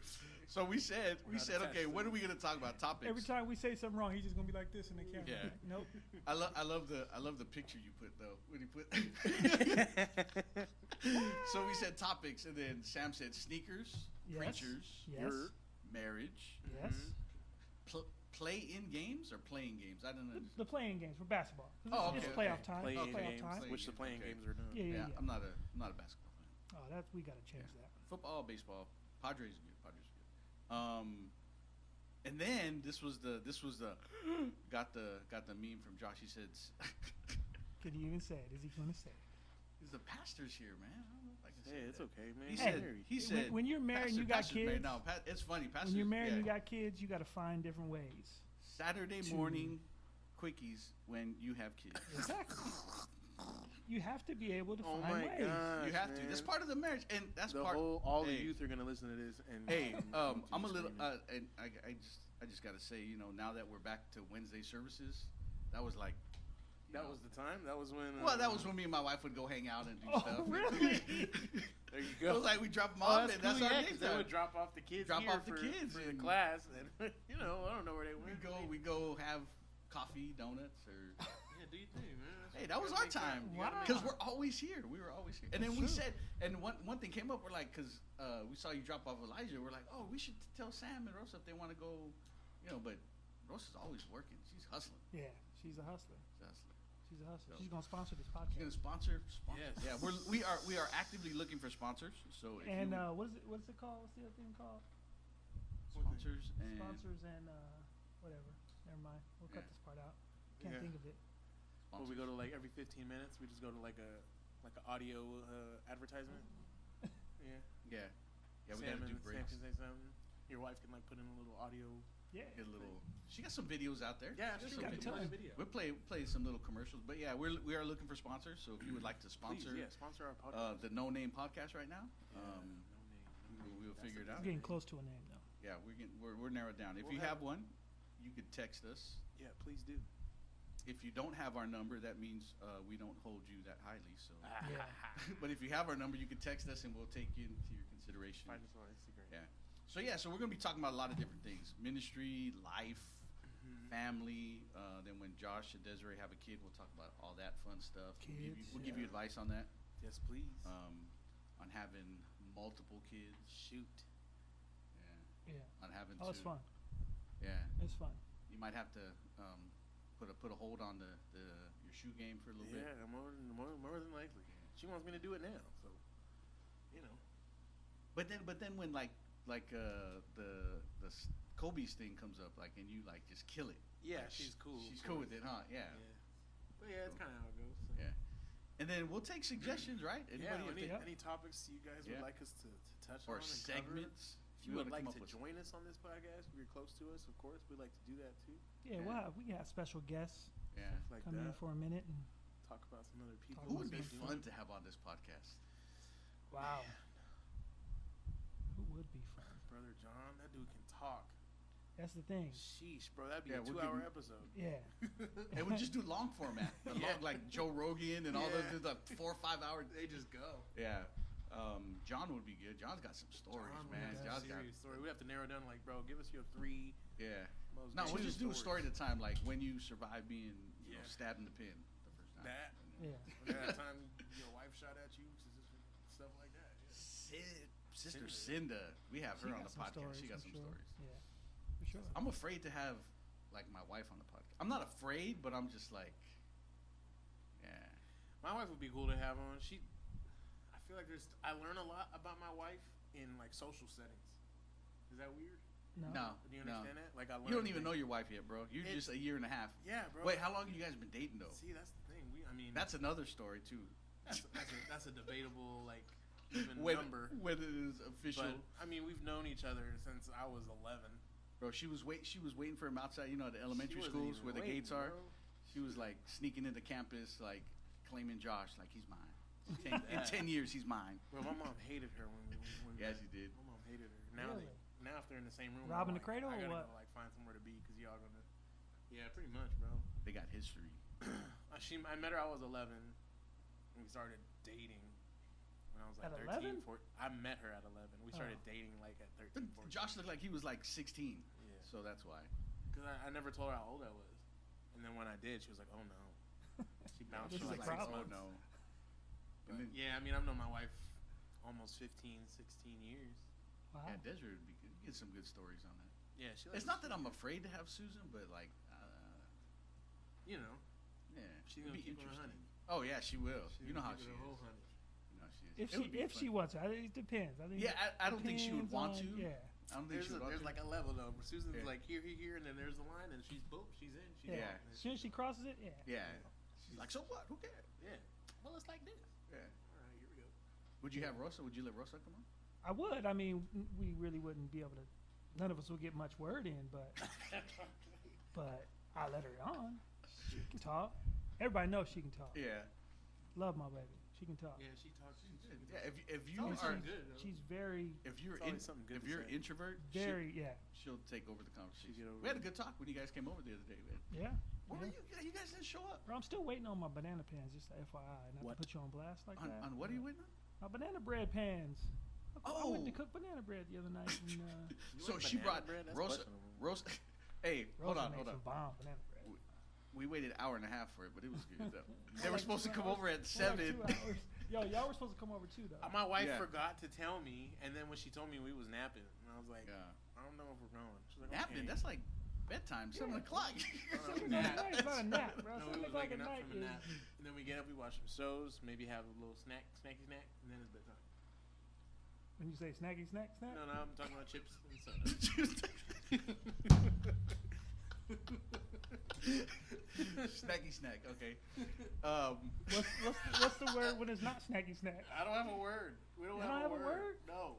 Speaker 1: So we said,
Speaker 2: not
Speaker 1: okay,
Speaker 2: attached
Speaker 1: what
Speaker 2: to
Speaker 1: are we gonna talk about? Topics.
Speaker 3: Every time we say something wrong, he's just gonna be like this in the camera.
Speaker 1: Yeah.
Speaker 3: Nope.
Speaker 1: I love the picture you put though. When you put. So we said topics, and then Sam said sneakers,
Speaker 3: Yes.
Speaker 1: preachers,
Speaker 3: Yes.
Speaker 1: marriage,
Speaker 3: Yes.
Speaker 1: play in games or playing games. I don't know.
Speaker 3: The playing games for basketball. 'Cause
Speaker 1: Oh,
Speaker 3: it's
Speaker 1: okay,
Speaker 3: playoff
Speaker 1: okay.
Speaker 3: time.
Speaker 2: Play
Speaker 3: It's
Speaker 2: in
Speaker 3: playoff
Speaker 2: games,
Speaker 3: time.
Speaker 2: which the playing
Speaker 1: Okay.
Speaker 2: games are done.
Speaker 3: Yeah, yeah,
Speaker 1: Yeah,
Speaker 3: yeah.
Speaker 1: I'm not a basketball fan.
Speaker 3: Oh, we gotta change that.
Speaker 1: Football, baseball, Padres are good. Padres are good. And then this was the got the meme from Josh. He said,
Speaker 3: Can you even say it? Is he gonna say it?
Speaker 1: "Is the pastor's here, man?" I don't know if I can say
Speaker 2: Hey, it's
Speaker 1: that.
Speaker 2: okay, man.
Speaker 1: He
Speaker 2: He's
Speaker 1: said,
Speaker 2: married.
Speaker 1: he said,
Speaker 3: when you're married and you got
Speaker 1: pastor's married.
Speaker 3: kids,
Speaker 1: No, it's funny. Pastor's,
Speaker 3: when you're married and you
Speaker 1: yeah.
Speaker 3: got kids, you gotta find different ways.
Speaker 1: Saturday
Speaker 3: to-
Speaker 1: morning quickies when you have kids.
Speaker 3: Exactly. You have to be able to
Speaker 2: Oh
Speaker 3: find
Speaker 2: my
Speaker 3: ways.
Speaker 2: god!
Speaker 1: You have to. That's part of the marriage, and that's part.
Speaker 2: All the
Speaker 1: hey.
Speaker 2: youth are gonna listen to this and.
Speaker 1: Hey,
Speaker 2: and go to
Speaker 1: I'm a
Speaker 2: the
Speaker 1: little.
Speaker 2: screaming.
Speaker 1: And I just gotta say, now that we're back to Wednesday services, that was like.
Speaker 2: That was the time. That was when.
Speaker 1: Well, that was when me and my wife would go hang out and do
Speaker 3: Oh,
Speaker 1: stuff.
Speaker 3: really?
Speaker 2: There you
Speaker 1: It
Speaker 2: go.
Speaker 1: was like we drop them
Speaker 2: Oh,
Speaker 1: off, and that's
Speaker 2: cool,
Speaker 1: our
Speaker 2: yeah,
Speaker 1: game
Speaker 2: 'cause they
Speaker 1: time.
Speaker 2: would drop off the kids.
Speaker 1: Drop
Speaker 2: here
Speaker 1: off the
Speaker 2: for,
Speaker 1: kids
Speaker 2: for the
Speaker 1: and-
Speaker 2: class, and I don't know where they went.
Speaker 1: We go have coffee, donuts, or
Speaker 2: Yeah, do you think, man?
Speaker 1: hey, that was our time
Speaker 2: You gotta make
Speaker 1: because
Speaker 3: Wow.
Speaker 1: we're always here. We were always here, and then
Speaker 3: That's
Speaker 1: we
Speaker 3: true.
Speaker 1: said, and one thing came up. We're like, because we saw you drop off Elijah. We're like, oh, we should tell Sam and Rosa if they want to go, but Rosa's always working. She's hustling.
Speaker 3: Yeah, she's a hustler.
Speaker 1: She's hustling.
Speaker 3: She's a hustler.
Speaker 1: So-
Speaker 3: She's gonna sponsor this
Speaker 1: She's
Speaker 3: podcast.
Speaker 1: gonna sponsor.
Speaker 2: Yes.
Speaker 1: Yeah, we are actively looking for sponsors. So if
Speaker 3: And
Speaker 1: you
Speaker 3: what's it called? What's the other thing called?
Speaker 1: sponsors and
Speaker 3: Sponsors and whatever. Never mind. We'll cut
Speaker 1: Yeah.
Speaker 3: this part out. Can't
Speaker 2: Yeah.
Speaker 3: think of it.
Speaker 2: Well, we go to like every 15 minutes. We just go to like an audio advertisement. Yeah.
Speaker 1: yeah, we
Speaker 2: Sam
Speaker 1: gotta do
Speaker 2: and Sam
Speaker 1: breaks.
Speaker 2: can say something. Your wife can like put in a little audio.
Speaker 3: Yeah.
Speaker 1: Get a little. She got some videos out there.
Speaker 2: Yeah,
Speaker 1: She
Speaker 2: that's
Speaker 1: got
Speaker 3: got
Speaker 1: some
Speaker 3: a ton.
Speaker 1: videos.
Speaker 2: video.
Speaker 1: We play some little commercials, but yeah, we are looking for sponsors. So if you would like to
Speaker 2: Please,
Speaker 1: sponsor
Speaker 2: yeah, sponsor our podcast.
Speaker 1: the No Name Podcast right now,
Speaker 2: Yeah, no name.
Speaker 1: we'll
Speaker 2: That's
Speaker 1: figure it
Speaker 2: the
Speaker 1: out.
Speaker 3: It's getting close to a name though.
Speaker 1: Yeah, we're narrowed down. If
Speaker 2: We'll
Speaker 1: you
Speaker 2: have-
Speaker 1: have one, you could text us.
Speaker 2: Yeah, please do.
Speaker 1: if you don't have our number, that means we don't hold you that highly. So,
Speaker 3: Yeah.
Speaker 1: but if you have our number, you can text us and we'll take you into your consideration.
Speaker 2: Find us on Instagram.
Speaker 1: Yeah. So we're gonna be talking about a lot of different things: ministry, life, family. Then when Josh and Desiree have a kid, we'll talk about all that fun stuff.
Speaker 3: Kids,
Speaker 1: We'll give you
Speaker 3: yeah.
Speaker 1: advice on that.
Speaker 2: Yes, please.
Speaker 1: On having multiple kids.
Speaker 2: Shoot.
Speaker 1: Yeah.
Speaker 3: Yeah.
Speaker 1: On having
Speaker 3: Oh, it's fun.
Speaker 1: Yeah.
Speaker 3: It's fun.
Speaker 1: You might have to put a hold on your shoe game for a little bit.
Speaker 2: Yeah, more than likely. She wants me to do it now, so you know.
Speaker 1: But then when like the Kobe's thing comes up, like, and you like just kill it.
Speaker 2: Yeah,
Speaker 1: Like,
Speaker 2: she's cool.
Speaker 1: She's cool with it, huh? Yeah.
Speaker 2: But yeah, it's kind of how it goes. So.
Speaker 1: Yeah. And then we'll take suggestions, right?
Speaker 2: Yeah.
Speaker 1: Anybody if
Speaker 2: Any topics you guys would
Speaker 1: Yeah.
Speaker 2: like us to touch
Speaker 1: or
Speaker 2: on and
Speaker 1: segments.
Speaker 2: If you would like
Speaker 1: come
Speaker 2: to
Speaker 1: up with-
Speaker 2: join us on this podcast, if you're close to us, of course, we'd like to do that too.
Speaker 3: Yeah,
Speaker 1: Yeah.
Speaker 3: we got special guests
Speaker 1: Yeah.
Speaker 2: Stuff like
Speaker 3: come in
Speaker 2: that.
Speaker 3: for a minute and
Speaker 2: Talk about some other people.
Speaker 1: Who
Speaker 3: Talk
Speaker 1: would be
Speaker 3: about
Speaker 2: doing
Speaker 1: fun
Speaker 2: it.
Speaker 1: to have on this podcast?
Speaker 3: wow, who would be fun?
Speaker 2: Brother John, that dude can talk.
Speaker 3: That's the thing.
Speaker 2: Sheesh, bro, that'd be
Speaker 1: Yeah,
Speaker 2: a
Speaker 1: we're
Speaker 2: 2-hour
Speaker 1: getting-
Speaker 2: episode.
Speaker 3: Yeah,
Speaker 1: And we just do long format, the
Speaker 2: Yeah.
Speaker 1: long, like Joe Rogan and all
Speaker 2: Yeah.
Speaker 1: those like 4 or 5 hour.
Speaker 2: They just go.
Speaker 1: Yeah. John would be good. John's got some stories,
Speaker 2: John,
Speaker 1: man.
Speaker 3: got
Speaker 1: John's got.
Speaker 2: serious story. We have to narrow down, like, bro, give us your 3
Speaker 1: Yeah.
Speaker 2: most.
Speaker 1: No, we'll
Speaker 2: true
Speaker 1: just do a story
Speaker 2: stories.
Speaker 1: at a time, like when you survived being
Speaker 2: Yeah.
Speaker 1: stabbed in the pin the first time.
Speaker 2: That.
Speaker 3: yeah.
Speaker 2: When that time your wife shot at you, stuff like that. Yeah.
Speaker 1: Sister
Speaker 2: Cinda.
Speaker 1: Cinda, we have
Speaker 3: She
Speaker 1: her on
Speaker 3: got
Speaker 1: the
Speaker 3: some
Speaker 1: podcast.
Speaker 3: stories,
Speaker 1: She got
Speaker 3: for
Speaker 1: some
Speaker 3: sure.
Speaker 1: stories.
Speaker 3: Yeah, for sure.
Speaker 1: I'm afraid to have like my wife on the podcast. I'm not afraid, but I'm just like, yeah,
Speaker 2: My wife would be cool to have on. I feel like I learn a lot about my wife in like social settings. Is that weird?
Speaker 1: no,
Speaker 2: Do you
Speaker 1: no.
Speaker 2: understand that? Like I learn.
Speaker 1: You don't even know
Speaker 2: things.
Speaker 1: your wife yet, bro. You're
Speaker 2: It-
Speaker 1: just a year and a half.
Speaker 2: Yeah, bro.
Speaker 1: Wait, how long have you guys been dating though?
Speaker 2: See, that's the thing. I mean,
Speaker 1: That's another story too.
Speaker 2: that's a debatable like even
Speaker 1: When
Speaker 2: number.
Speaker 1: when it is official,
Speaker 2: But I mean, we've known each other since I was 11.
Speaker 1: bro. She was waiting for him outside. You know, at the elementary
Speaker 2: She wasn't
Speaker 1: schools
Speaker 2: even
Speaker 1: where the
Speaker 2: waiting,
Speaker 1: gates are.
Speaker 2: bro.
Speaker 1: She was like sneaking into campus, like claiming Josh, like he's mine. In
Speaker 2: that.
Speaker 1: 10 years, he's mine.
Speaker 2: Bro, my mom hated her when we
Speaker 1: Yeah,
Speaker 2: met.
Speaker 1: she did.
Speaker 2: My mom hated her. Now
Speaker 3: Really?
Speaker 2: now if they're in the same room,
Speaker 3: Robbing
Speaker 2: I'm
Speaker 3: the cradle
Speaker 2: I
Speaker 3: or
Speaker 2: gotta
Speaker 3: what?
Speaker 2: Go, like find somewhere to be because y'all gonna. Yeah, pretty much, bro.
Speaker 1: They got history.
Speaker 2: I met her. I was 11. And we started dating when I was like
Speaker 3: At
Speaker 2: 13,
Speaker 3: 11?
Speaker 2: 14. I met her at 11. We started
Speaker 3: Oh.
Speaker 2: dating like at 13, 14.
Speaker 1: Josh looked like he was like 16,
Speaker 2: Yeah.
Speaker 1: so that's why.
Speaker 2: Because I never told her how old I was. And then when I did, she was like, "Oh no." She bounced
Speaker 3: This
Speaker 2: for
Speaker 3: is
Speaker 2: like
Speaker 3: a
Speaker 2: 6
Speaker 3: problem.
Speaker 2: months.
Speaker 1: no.
Speaker 2: But,
Speaker 1: And then,
Speaker 2: yeah, I mean, I've known my wife almost 15, 16 years.
Speaker 3: Wow.
Speaker 1: yeah, Desiree would be good. You get some good stories on that.
Speaker 2: Yeah, she.
Speaker 1: It's not that I'm afraid to have Susan, but like,
Speaker 2: You know,
Speaker 1: yeah,
Speaker 2: she's
Speaker 1: it'd
Speaker 2: gonna
Speaker 1: be
Speaker 2: keep it
Speaker 1: interesting.
Speaker 2: 100.
Speaker 1: Oh yeah, she will.
Speaker 2: She's
Speaker 1: You know
Speaker 2: gonna
Speaker 1: how she
Speaker 2: keep it a whole
Speaker 1: is.
Speaker 2: 100.
Speaker 1: You know how she is.
Speaker 3: If
Speaker 1: It would be
Speaker 3: she
Speaker 1: fun.
Speaker 3: wants to, it depends. I think.
Speaker 1: Yeah, I don't think she would want
Speaker 3: depends
Speaker 1: to.
Speaker 3: on- Yeah.
Speaker 1: I don't think she would want
Speaker 2: There's
Speaker 1: to.
Speaker 2: like a level though. Where Susan's
Speaker 1: Yeah.
Speaker 2: like here, and then there's the line, and she's boom, she's in. She's
Speaker 3: Yeah.
Speaker 2: out.
Speaker 3: As soon as she crosses it, yeah.
Speaker 1: Yeah, she's like, so what? Who cares?
Speaker 2: Yeah. Well, it's like this.
Speaker 1: Yeah.
Speaker 2: All right, here we go.
Speaker 1: Would you have Rosa? Would you let Rosa come on?
Speaker 3: I would. I mean, we really wouldn't be able to. None of us would get much word in, but I let her on. She can talk. Everybody knows she can talk.
Speaker 1: Yeah.
Speaker 3: Love my baby. She can talk.
Speaker 2: Yeah, she talks.
Speaker 1: Yeah. If you
Speaker 2: always
Speaker 1: are
Speaker 2: something good, though.
Speaker 3: She's very,
Speaker 1: if you're
Speaker 2: It's always something good
Speaker 1: if
Speaker 2: to
Speaker 1: you're
Speaker 2: say.
Speaker 1: introvert,
Speaker 3: very,
Speaker 1: she'll take over the conversation.
Speaker 2: get over
Speaker 1: We had a
Speaker 2: it.
Speaker 1: good talk when you guys came over the other day, man.
Speaker 3: yeah.
Speaker 1: Where were
Speaker 3: yeah.
Speaker 1: you? You guys didn't show up.
Speaker 3: Bro, I'm still waiting on my banana pans, just FYI. Not
Speaker 2: What?
Speaker 3: to put you on blast like that.
Speaker 1: On what are you waiting on?
Speaker 3: My banana bread pans. I went to
Speaker 1: Oh.
Speaker 3: cook banana bread the other night. And,
Speaker 1: So
Speaker 2: like
Speaker 1: she
Speaker 2: banana
Speaker 1: brought
Speaker 2: bread? That's
Speaker 1: Rosa.
Speaker 2: questionable.
Speaker 1: Rosa. Hey, hold
Speaker 3: Rosa
Speaker 1: on,
Speaker 3: made
Speaker 1: hold on.
Speaker 3: some bomb banana bread.
Speaker 1: We waited an hour and a half for it, but it was good. Though. They
Speaker 3: More
Speaker 1: were
Speaker 3: like
Speaker 1: supposed to
Speaker 3: 2
Speaker 1: come
Speaker 3: hours.
Speaker 1: over at
Speaker 3: More like
Speaker 1: 7.
Speaker 3: 2 hours. Yo, y'all were supposed to come over too, though.
Speaker 2: My wife
Speaker 1: Yeah.
Speaker 2: forgot to tell me, and then when she told me, we was napping, and I was like,
Speaker 1: Yeah.
Speaker 2: I don't know if we're going. She's like,
Speaker 1: Napping.
Speaker 2: okay.
Speaker 1: That's like bedtime, 7 o'clock.
Speaker 3: Seven o'clock at night is not a nap, bro.
Speaker 2: No,
Speaker 3: 7
Speaker 2: we was
Speaker 3: o'clock at
Speaker 2: waking up
Speaker 3: night
Speaker 2: from a
Speaker 3: is.
Speaker 2: nap, and then we get up, we watch some shows, maybe have a little snacky snack, and then it's bedtime.
Speaker 3: When you say snacky snack, snack.
Speaker 2: No, I'm talking about chips and soda.
Speaker 1: Snacky snack. Okay.
Speaker 3: What's the word when it's not snacky snack?
Speaker 2: I don't have a word. We don't
Speaker 3: You
Speaker 2: have,
Speaker 3: don't
Speaker 2: a,
Speaker 3: have a
Speaker 2: word.
Speaker 3: word?
Speaker 2: No.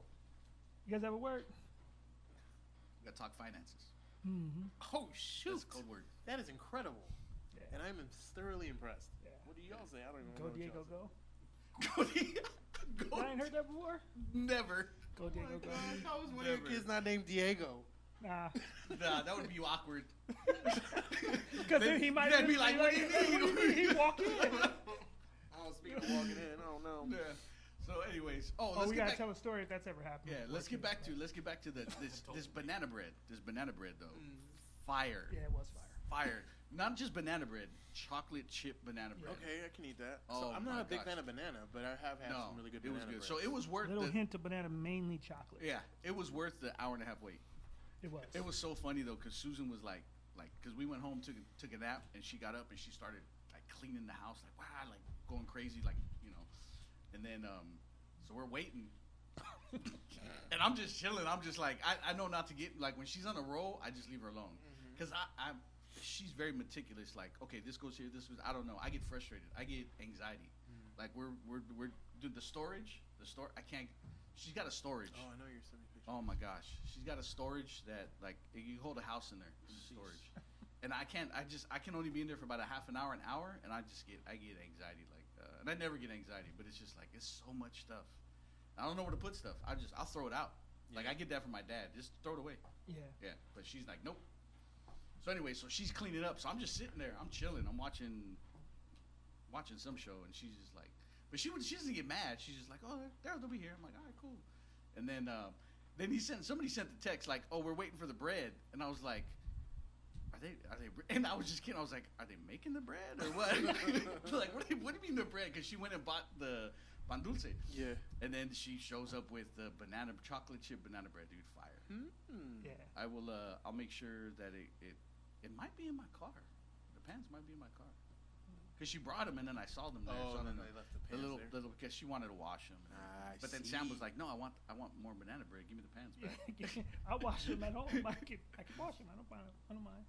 Speaker 3: You guys have a word?
Speaker 1: We gotta talk finances.
Speaker 3: Mm-hmm.
Speaker 2: Oh shoot!
Speaker 1: That's a code word.
Speaker 2: That is incredible,
Speaker 3: Yeah.
Speaker 2: and I'm thoroughly impressed.
Speaker 3: Yeah.
Speaker 2: What do y'all say? I don't even
Speaker 3: Go
Speaker 2: know. what
Speaker 3: Diego,
Speaker 2: y'all
Speaker 3: go.
Speaker 1: Go.
Speaker 3: I ain't heard that before.
Speaker 1: Never.
Speaker 3: Go
Speaker 2: say.
Speaker 3: Diego,
Speaker 2: Oh
Speaker 3: go.
Speaker 2: my gosh, how was one of your
Speaker 1: Never.
Speaker 2: kids not named Diego?
Speaker 3: Nah.
Speaker 1: Nah, that would be awkward.
Speaker 3: Because then he might
Speaker 1: They'd be like, "What do you need?"
Speaker 3: He walk in.
Speaker 2: Oh, speaking of walking in, I don't know.
Speaker 1: Yeah. So, anyways,
Speaker 3: Oh,
Speaker 1: let's
Speaker 3: we
Speaker 1: get
Speaker 3: gotta
Speaker 1: back.
Speaker 3: tell a story if that's ever happened.
Speaker 1: Yeah, let's get back to this banana bread. This banana bread though, fire,
Speaker 3: Yeah, it was fire.
Speaker 1: fire. Not just banana bread, chocolate chip banana bread.
Speaker 2: Okay, I can eat that.
Speaker 1: Oh,
Speaker 2: So I'm not
Speaker 1: my
Speaker 2: a big
Speaker 1: gosh.
Speaker 2: fan of banana, but I have had
Speaker 1: No,
Speaker 2: some really good
Speaker 1: it was
Speaker 2: banana
Speaker 1: good.
Speaker 2: bread.
Speaker 1: So it was worth
Speaker 3: Little
Speaker 1: the
Speaker 3: hint of banana, mainly chocolate.
Speaker 1: yeah, it was worth the hour and a half wait.
Speaker 3: It was.
Speaker 1: It was so funny though, cause Susan was like, cause we went home, took a nap, and she got up and she started like cleaning the house, like wow, like going crazy, like and then so we're waiting, and I'm just chilling. I'm just like, I know not to get like when she's on a roll, I just leave her alone, cause she's very meticulous. Like okay, this goes here, this was I don't know. I get frustrated. I get anxiety. Like we're doing the storage, I can't. She's got a storage.
Speaker 2: Oh, I know you're sending pictures.
Speaker 1: Oh my gosh, she's got a storage that like you hold a house in there in the storage, and I can only be in there for about a half an hour, and I get anxiety like, and I never get anxiety, but it's just like it's so much stuff. I don't know where to put stuff. I'll throw it out. Like I get that from my dad, just throw it away.
Speaker 3: Yeah.
Speaker 1: But she's like nope. So anyway, so she's cleaning up, so I'm just sitting there, I'm chilling, I'm watching some show, and she's just like, but she doesn't get mad. She's just like, oh, they'll be here. I'm like, all right, cool. And then somebody sent the text like, oh, we're waiting for the bread, and I was like, are they? And I was just kidding. I was like, are they making the bread or what? Like, what do you mean the bread? Because she went and bought the pan dulce.
Speaker 2: Yeah.
Speaker 1: And then she shows up with the chocolate chip banana bread, dude. Fire.
Speaker 3: Yeah.
Speaker 1: I will. I'll make sure that it might be in my car. The pans might be in my car. Because she brought them and then I saw them there.
Speaker 2: Oh,
Speaker 1: so
Speaker 2: and then they left the pans there.
Speaker 1: little because she wanted to wash them. But then Sam was like, "No, I want more banana bread. Give me the pans back."
Speaker 3: I'll wash them at home. I can wash them. I don't mind.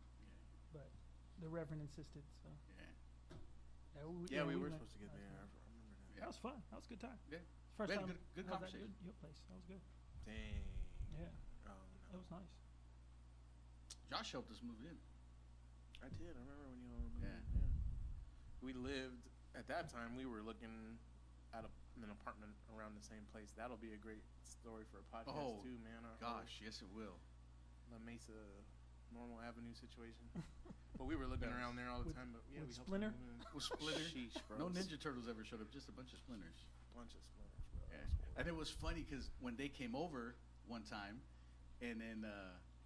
Speaker 3: But the Reverend insisted. So
Speaker 2: Yeah, we were supposed to get there. I remember that.
Speaker 3: That was fun. That was a good time.
Speaker 1: Yeah.
Speaker 3: First
Speaker 1: We had
Speaker 3: time.
Speaker 1: good
Speaker 3: I was at
Speaker 1: conversation.
Speaker 3: your place. That was good.
Speaker 2: Dang.
Speaker 3: Yeah.
Speaker 2: Oh
Speaker 3: That
Speaker 2: no.
Speaker 3: was nice.
Speaker 1: Josh helped us move in.
Speaker 2: I did. I remember when you all moved.
Speaker 1: Yeah.
Speaker 2: Yeah. We lived at that time. We were looking at an apartment around the same place. That'll be a great story for a podcast
Speaker 1: Oh,
Speaker 2: too, man. Our whole
Speaker 1: Gosh, yes it will.
Speaker 2: La Mesa Normal Avenue situation. But we were looking
Speaker 1: Yeah.
Speaker 2: around there all the
Speaker 3: With-
Speaker 2: time. But yeah,
Speaker 3: with
Speaker 2: we helped
Speaker 3: Splinter?
Speaker 2: them move in.
Speaker 1: With Splinter.
Speaker 2: Sheesh, bro.
Speaker 1: No Ninja Turtles ever showed up. Just a bunch of splinters.
Speaker 2: Bunch of splinters, bro.
Speaker 1: Yeah.
Speaker 2: That was horrible.
Speaker 1: And it was funny because when they came over one time, and then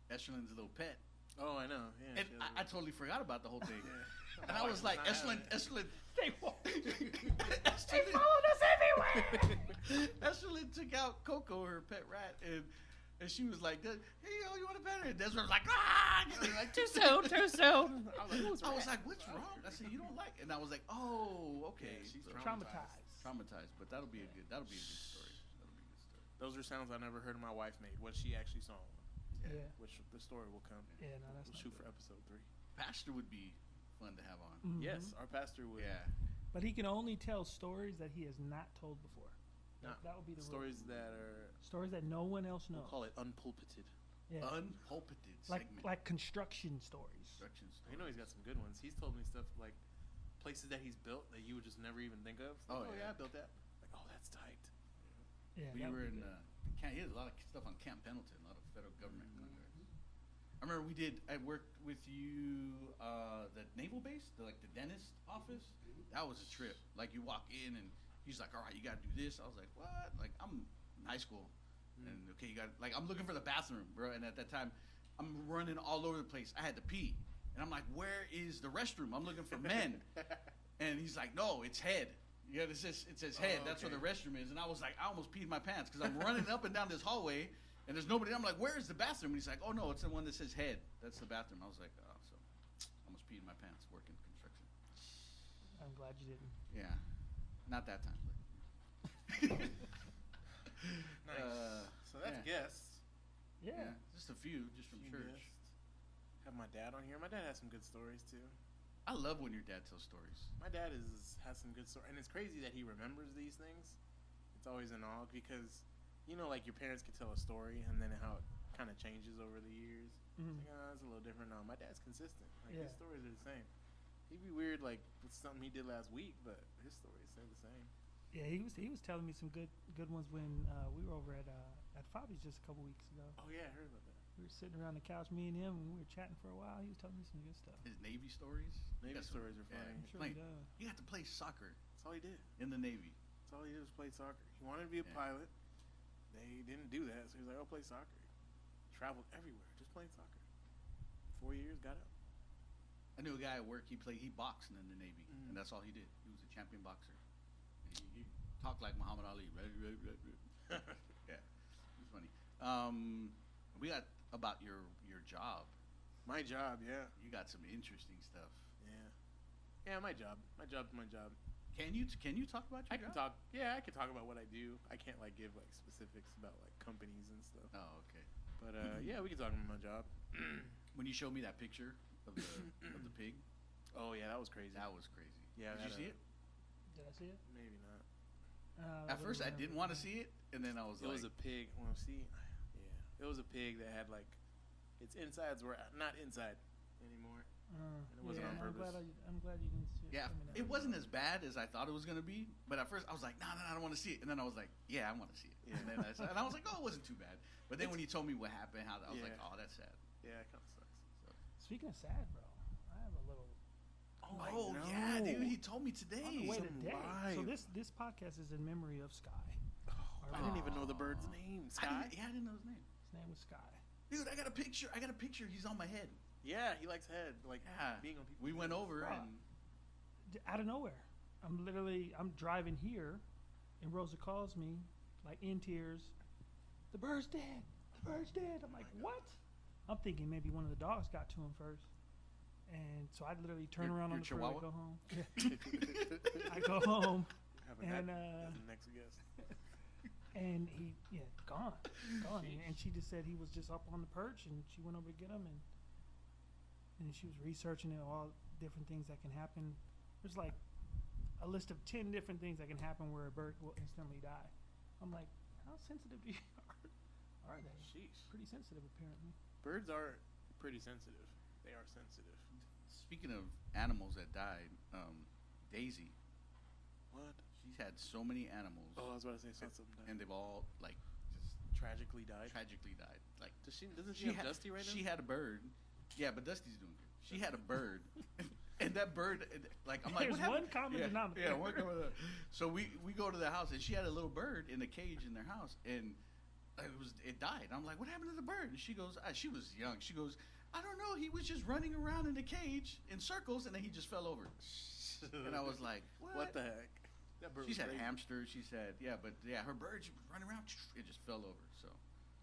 Speaker 1: Eshelyn's little pet,
Speaker 2: Oh, I know. Yeah.
Speaker 1: and
Speaker 2: she has
Speaker 1: I totally forgot about the whole thing.
Speaker 2: Yeah.
Speaker 1: And I was like, Eshelyn,
Speaker 3: They walked.
Speaker 1: Eshelyn,
Speaker 3: followed us everywhere.
Speaker 1: Eshelyn took out Coco, her pet rat, and she was like, "Hey, yo, you want a pet?" And Desmond was like, "Ah!" Like,
Speaker 3: Too soon.
Speaker 1: I was like, "What's wrong?" I said, "You don't like," and I was like, "Oh, okay."
Speaker 2: Yeah, she's
Speaker 1: So-
Speaker 3: Traumatized.
Speaker 1: traumatized, but that'll be a good story. That'll be a good story.
Speaker 2: Those are sounds I never heard my wife made when she actually saw one.
Speaker 3: Yeah.
Speaker 2: Which the story will come.
Speaker 3: Yeah. No, that's
Speaker 2: We'll
Speaker 3: not
Speaker 2: shoot
Speaker 3: good.
Speaker 2: for episode 3.
Speaker 1: Pastor would be fun to have on.
Speaker 3: Mhm.
Speaker 2: Yes, our pastor would.
Speaker 1: Yeah.
Speaker 3: But he can only tell stories that he has not told before.
Speaker 2: Not
Speaker 3: That would be the rule.
Speaker 2: stories that are,
Speaker 3: Stories that no one else
Speaker 2: we'll
Speaker 3: knows.
Speaker 2: call it unpulpited.
Speaker 3: Yeah.
Speaker 1: Unpulpited
Speaker 3: like
Speaker 1: segment.
Speaker 3: like construction stories.
Speaker 1: Construction
Speaker 2: I know he's got some good ones. He's told me stuff like places that he's built that you would just never even think of. It's like,
Speaker 1: Oh,
Speaker 2: oh
Speaker 1: yeah.
Speaker 2: I built that. Like, oh, that's tight.
Speaker 3: Yeah.
Speaker 1: We
Speaker 3: that would
Speaker 1: were
Speaker 3: be
Speaker 1: in
Speaker 3: good.
Speaker 1: he had a lot of stuff on Camp Pendleton, a lot of federal government contracts. I remember I worked with you the naval base, the dentist office. That was a trip. Like you walk in and he's like, "All right, you got to do this." I was like, "What?" Like I'm in high school, and okay, you got I'm looking for the bathroom, bro. And at that time, I'm running all over the place. I had to pee, and I'm like, "Where is the restroom?" I'm looking for men, and he's like, "No, it's head." Yeah, it says head. That's where
Speaker 2: okay.
Speaker 1: the restroom is. And I was like, I almost peed my pants because I'm running up and down this hallway, and there's nobody. I'm like, where is the bathroom? And he's like, oh no, it's the one that says head. That's the bathroom. I was like, oh, so I almost peed my pants working construction.
Speaker 3: I'm glad you didn't.
Speaker 1: Yeah, not that time. But
Speaker 2: Nice. So that's
Speaker 1: yeah.
Speaker 2: guests.
Speaker 3: Yeah.
Speaker 1: just a few, just from
Speaker 2: Few
Speaker 1: church.
Speaker 2: guests. Have my dad on here. My dad has some good stories too.
Speaker 1: I love when your dad tells stories.
Speaker 2: My dad has some good stories, and it's crazy that he remembers these things. It's always an awe because, like your parents could tell a story, and then how it kind of changes over the years.
Speaker 3: Mhm.
Speaker 2: It's like, oh, it's a little different now. My dad's consistent. Like
Speaker 3: Yeah.
Speaker 2: his stories are the same. He'd be weird, like with something he did last week, but his stories stay the same.
Speaker 3: Yeah, he was telling me some good ones when we were over at Fabi's just a couple weeks ago.
Speaker 2: Oh yeah, I heard about that.
Speaker 3: We were sitting around the couch, me and him, and we were chatting for a while. He was telling me some good stuff.
Speaker 1: His Navy stories.
Speaker 2: Navy
Speaker 1: Got some-
Speaker 2: stories are funny.
Speaker 3: I'm sure he does.
Speaker 1: He got to play soccer
Speaker 2: That's all he did.
Speaker 1: in the Navy.
Speaker 2: That's all he did was play soccer. He wanted to be a
Speaker 1: Yeah.
Speaker 2: pilot. They didn't do that, so he was like, "I'll play soccer." Traveled everywhere, just playing soccer. 4 years, got out.
Speaker 1: I knew a guy at work. He boxed in the Navy,
Speaker 2: Mm.
Speaker 1: and that's all he did. He was a champion boxer. And he talked like Muhammad Ali. Yeah, it was funny. We got about your job.
Speaker 2: My job, yeah,
Speaker 1: You got some interesting stuff.
Speaker 2: yeah. My job. My job's my job.
Speaker 1: Can you talk about your
Speaker 2: I
Speaker 1: job?
Speaker 2: can talk. Yeah, I can talk about what I do. I can't like give like specifics about like companies and stuff.
Speaker 1: Oh, okay.
Speaker 2: But yeah, we can talk about my job.
Speaker 1: When you showed me that picture of the pig,
Speaker 2: Oh yeah, that was crazy.
Speaker 1: that was crazy.
Speaker 2: Yeah,
Speaker 1: Did you see it?
Speaker 3: Did I see it?
Speaker 2: Maybe not.
Speaker 1: At first, I didn't want to see it, and then I was
Speaker 2: It
Speaker 1: like,
Speaker 2: was a pig. Well, see, yeah, it was a pig that had like its insides were not inside anymore. it wasn't
Speaker 1: on
Speaker 2: purpose.
Speaker 3: I'm glad you didn't see it.
Speaker 1: yeah,
Speaker 3: coming out.
Speaker 1: it wasn't as bad as I thought it was gonna be. But at first, I was like, no, I don't want to see it. And then I was like, yeah, I want to see it.
Speaker 2: Yeah.
Speaker 1: And then I was like, oh, it wasn't too bad. But then when you told me what happened, I was like,
Speaker 2: Yeah.
Speaker 1: oh, that's sad.
Speaker 2: Yeah, it kind of sucks.
Speaker 3: Speaking of sad, bro, I have a little.
Speaker 1: Oh yeah, dude, he told me today.
Speaker 3: On the way
Speaker 2: Some
Speaker 3: today. So
Speaker 2: live.
Speaker 3: this podcast is in memory of Sky.
Speaker 2: I didn't even know the bird's name. Sky.
Speaker 1: I didn't know his name.
Speaker 3: His name was Sky.
Speaker 1: Dude, I got a picture. He's on my head.
Speaker 2: Yeah, he likes head. Like
Speaker 1: Yeah.
Speaker 2: being on people.
Speaker 1: We went over
Speaker 3: Wow.
Speaker 1: and
Speaker 3: Out of nowhere, I'm driving here, and Rosa calls me, like in tears. The bird's dead. The bird's dead. I'm like, what? I'm thinking maybe one of the dogs got to him first. And so I literally turn
Speaker 1: Your-
Speaker 3: around on
Speaker 1: your
Speaker 3: the freeway,
Speaker 1: Chihuahua?
Speaker 3: go home. I go home,
Speaker 2: Haven't
Speaker 3: and
Speaker 2: had the next guest.
Speaker 3: and he, gone. And she just said he was just up on the perch, and she went over to get him, and she was researching it, all different things that can happen. There's like a list of 10 different things that can happen where a bird will instantly die. I'm like, how sensitive are they?
Speaker 2: Sheesh.
Speaker 3: Pretty sensitive, apparently.
Speaker 2: Birds are pretty sensitive. They are sensitive.
Speaker 1: speaking of animals that died, Daisy,
Speaker 2: What?
Speaker 1: she's had so many animals,
Speaker 2: Oh, I was about to say something.
Speaker 1: and they've all like just
Speaker 2: Tragically died.
Speaker 1: tragically died. Like
Speaker 2: Doesn't she have Dusty right now?
Speaker 1: She had a bird. Yeah, but Dusty's doing good. She had a bird, and that bird, like I'm like,
Speaker 3: There's
Speaker 1: what
Speaker 3: one
Speaker 1: happened?
Speaker 3: common
Speaker 1: yeah,
Speaker 3: denominator.
Speaker 1: Yeah, one common denominator. So we go to the house, and she had a little bird in a cage in their house, and it died. I'm like, what happened to the bird? And she goes, she was young. She goes, I don't know. He was just running around in the cage in circles, and then he just fell over. And I was like,
Speaker 2: What the heck? That bird
Speaker 1: She's
Speaker 2: was
Speaker 1: had
Speaker 2: crazy.
Speaker 1: hamsters. She said, her bird, she was running around. It just fell over. So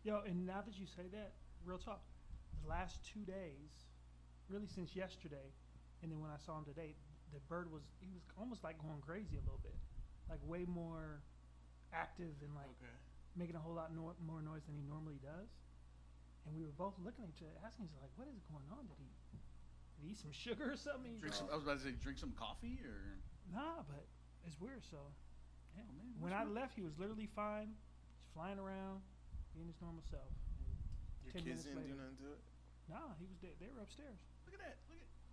Speaker 3: Yo, and now that you say that, real talk, the last 2 days, really since yesterday, and then when I saw him today, the bird was almost like going crazy a little bit, like way more active and like
Speaker 2: Okay.
Speaker 3: making a whole lot more noise than he normally does. And we were both looking at each other, asking each other, like, what is going on? Did he eat some sugar or something?
Speaker 1: I was about to say, drink some coffee or.
Speaker 3: Nah, but it's weird. So, yeah.
Speaker 1: Oh, man,
Speaker 3: When
Speaker 1: what's
Speaker 3: I left, he was literally fine, just flying around, being his normal self. And
Speaker 2: Your
Speaker 3: 10
Speaker 2: kids
Speaker 3: minutes
Speaker 2: didn't do
Speaker 3: later-
Speaker 2: nothing to it?
Speaker 3: Nah, he was they were upstairs.
Speaker 1: Look at that.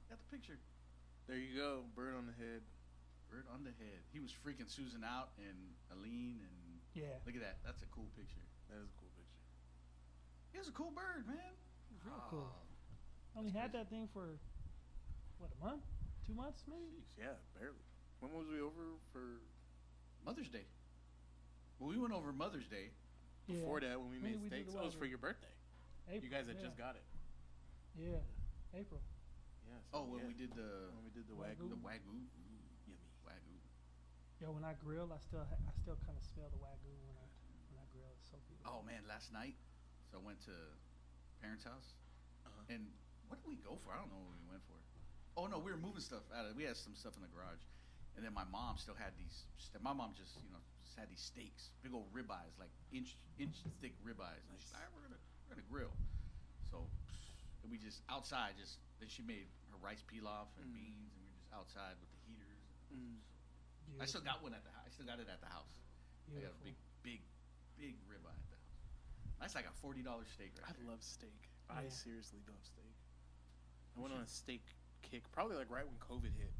Speaker 1: Got the picture.
Speaker 2: There you go. Bird on the head.
Speaker 1: Bird on the head. He was freaking Susan out and Aline and
Speaker 3: Yeah,
Speaker 1: look at that. That's a cool picture.
Speaker 2: That is a cool picture.
Speaker 1: He was a cool bird, man.
Speaker 3: it was real cool.
Speaker 1: Oh,
Speaker 3: Only had
Speaker 1: crazy.
Speaker 3: that thing for what, a month, 2 months, maybe.
Speaker 2: Jeez, yeah, barely. When was we over for?
Speaker 1: Mother's Day. Well, we went over Mother's Day.
Speaker 3: Yeah.
Speaker 2: Before that, when we
Speaker 3: When
Speaker 2: made
Speaker 3: did we do
Speaker 2: steaks,
Speaker 3: the
Speaker 2: it was for
Speaker 3: wild
Speaker 2: your birthday.
Speaker 3: April,
Speaker 2: You guys had
Speaker 3: yeah.
Speaker 2: just got it.
Speaker 3: Yeah, April.
Speaker 2: Yeah.
Speaker 1: Oh, when
Speaker 2: yeah.
Speaker 1: we did the
Speaker 2: when we did the
Speaker 3: Wagyu.
Speaker 2: wagyu.
Speaker 1: wagyu.
Speaker 2: Yummy.
Speaker 1: Wagyu.
Speaker 3: Yo, when I grill, I still kind of smell the wagyu when I grill. It's so beautiful.
Speaker 1: Oh man, last night. So I went to parents' house,
Speaker 2: Uh-huh.
Speaker 1: and what did we go for? I don't know what we went for. Oh no, we were moving stuff out of. We had some stuff in the garage, and then my mom still had these. My mom just had these steaks, big old ribeyes, like inch thick ribeyes. And she's like, "All right, we're gonna grill." So and we just outside. Then she made her rice pilaf and beans, and we were just outside with the heaters. I still got one at the house. I still got it at the house. I got a
Speaker 3: Beautiful.
Speaker 1: big ribeye at the house. That's like a $40 steak right
Speaker 2: I
Speaker 1: there.
Speaker 2: love steak. I
Speaker 3: Yeah.
Speaker 2: seriously love steak. I went on a steak kick probably like right when COVID hit.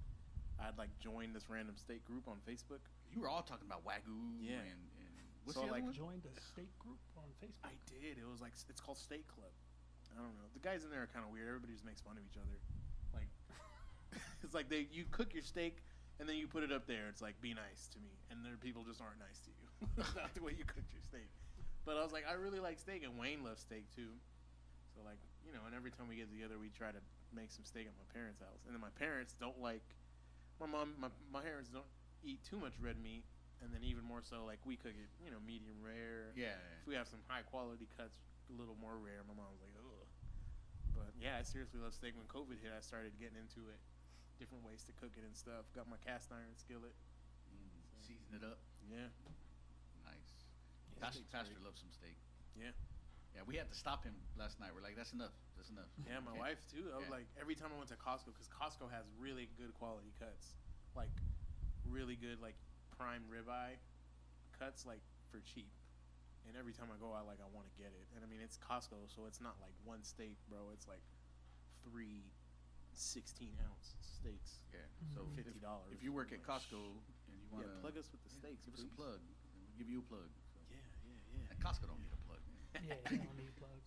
Speaker 2: I'd like joined this random steak group on Facebook.
Speaker 1: You were all talking about wagyu
Speaker 2: Yeah.
Speaker 1: and what's
Speaker 2: So,
Speaker 1: the other
Speaker 2: like,
Speaker 1: one?
Speaker 3: Joined the steak group on Facebook.
Speaker 2: I did. It was like it's called Steak Club. I don't know. The guys in there are kind of weird. Everybody just makes fun of each other. Like, it's like you cook your steak and then you put it up there. It's like, be nice to me, and there people just aren't nice to you. That's not the way you cooked your steak. But I was like, I really like steak, and Wayne loves steak too. So like, and every time we get together, we try to make some steak at my parents' house. And then my parents don't like. My parents don't eat too much red meat, and then even more so, like we cook it, medium rare.
Speaker 1: Yeah.
Speaker 2: If we have some high quality cuts, a little more rare. My mom's like, ugh. But yeah, I seriously love steak. When COVID hit, I started getting into it, different ways to cook it and stuff. Got my cast iron skillet.
Speaker 1: Season it up.
Speaker 2: Yeah.
Speaker 1: Nice.
Speaker 2: Yeah,
Speaker 1: Pastor loves some steak.
Speaker 2: Yeah.
Speaker 1: Yeah, we had to stop him last night. We're like, that's enough. That's enough.
Speaker 2: Yeah, my
Speaker 1: Okay.
Speaker 2: wife too. I was
Speaker 1: Yeah.
Speaker 2: like, every time I went to Costco, because Costco has really good quality cuts, like really good, like prime ribeye cuts, like for cheap. And every time I go, I want to get it. And I mean, it's Costco, so it's not like one steak, bro. It's like 3 16-ounce steaks.
Speaker 1: Yeah.
Speaker 3: Mhm.
Speaker 1: So
Speaker 2: $50.
Speaker 1: if you work at
Speaker 2: Like,
Speaker 1: Costco and you want to
Speaker 2: plug us with the steaks,
Speaker 1: give us a
Speaker 2: please.
Speaker 1: plug. And we'll give you a plug. So.
Speaker 2: Yeah.
Speaker 1: And Costco don't need a plug.
Speaker 3: Yeah, they don't need plugs.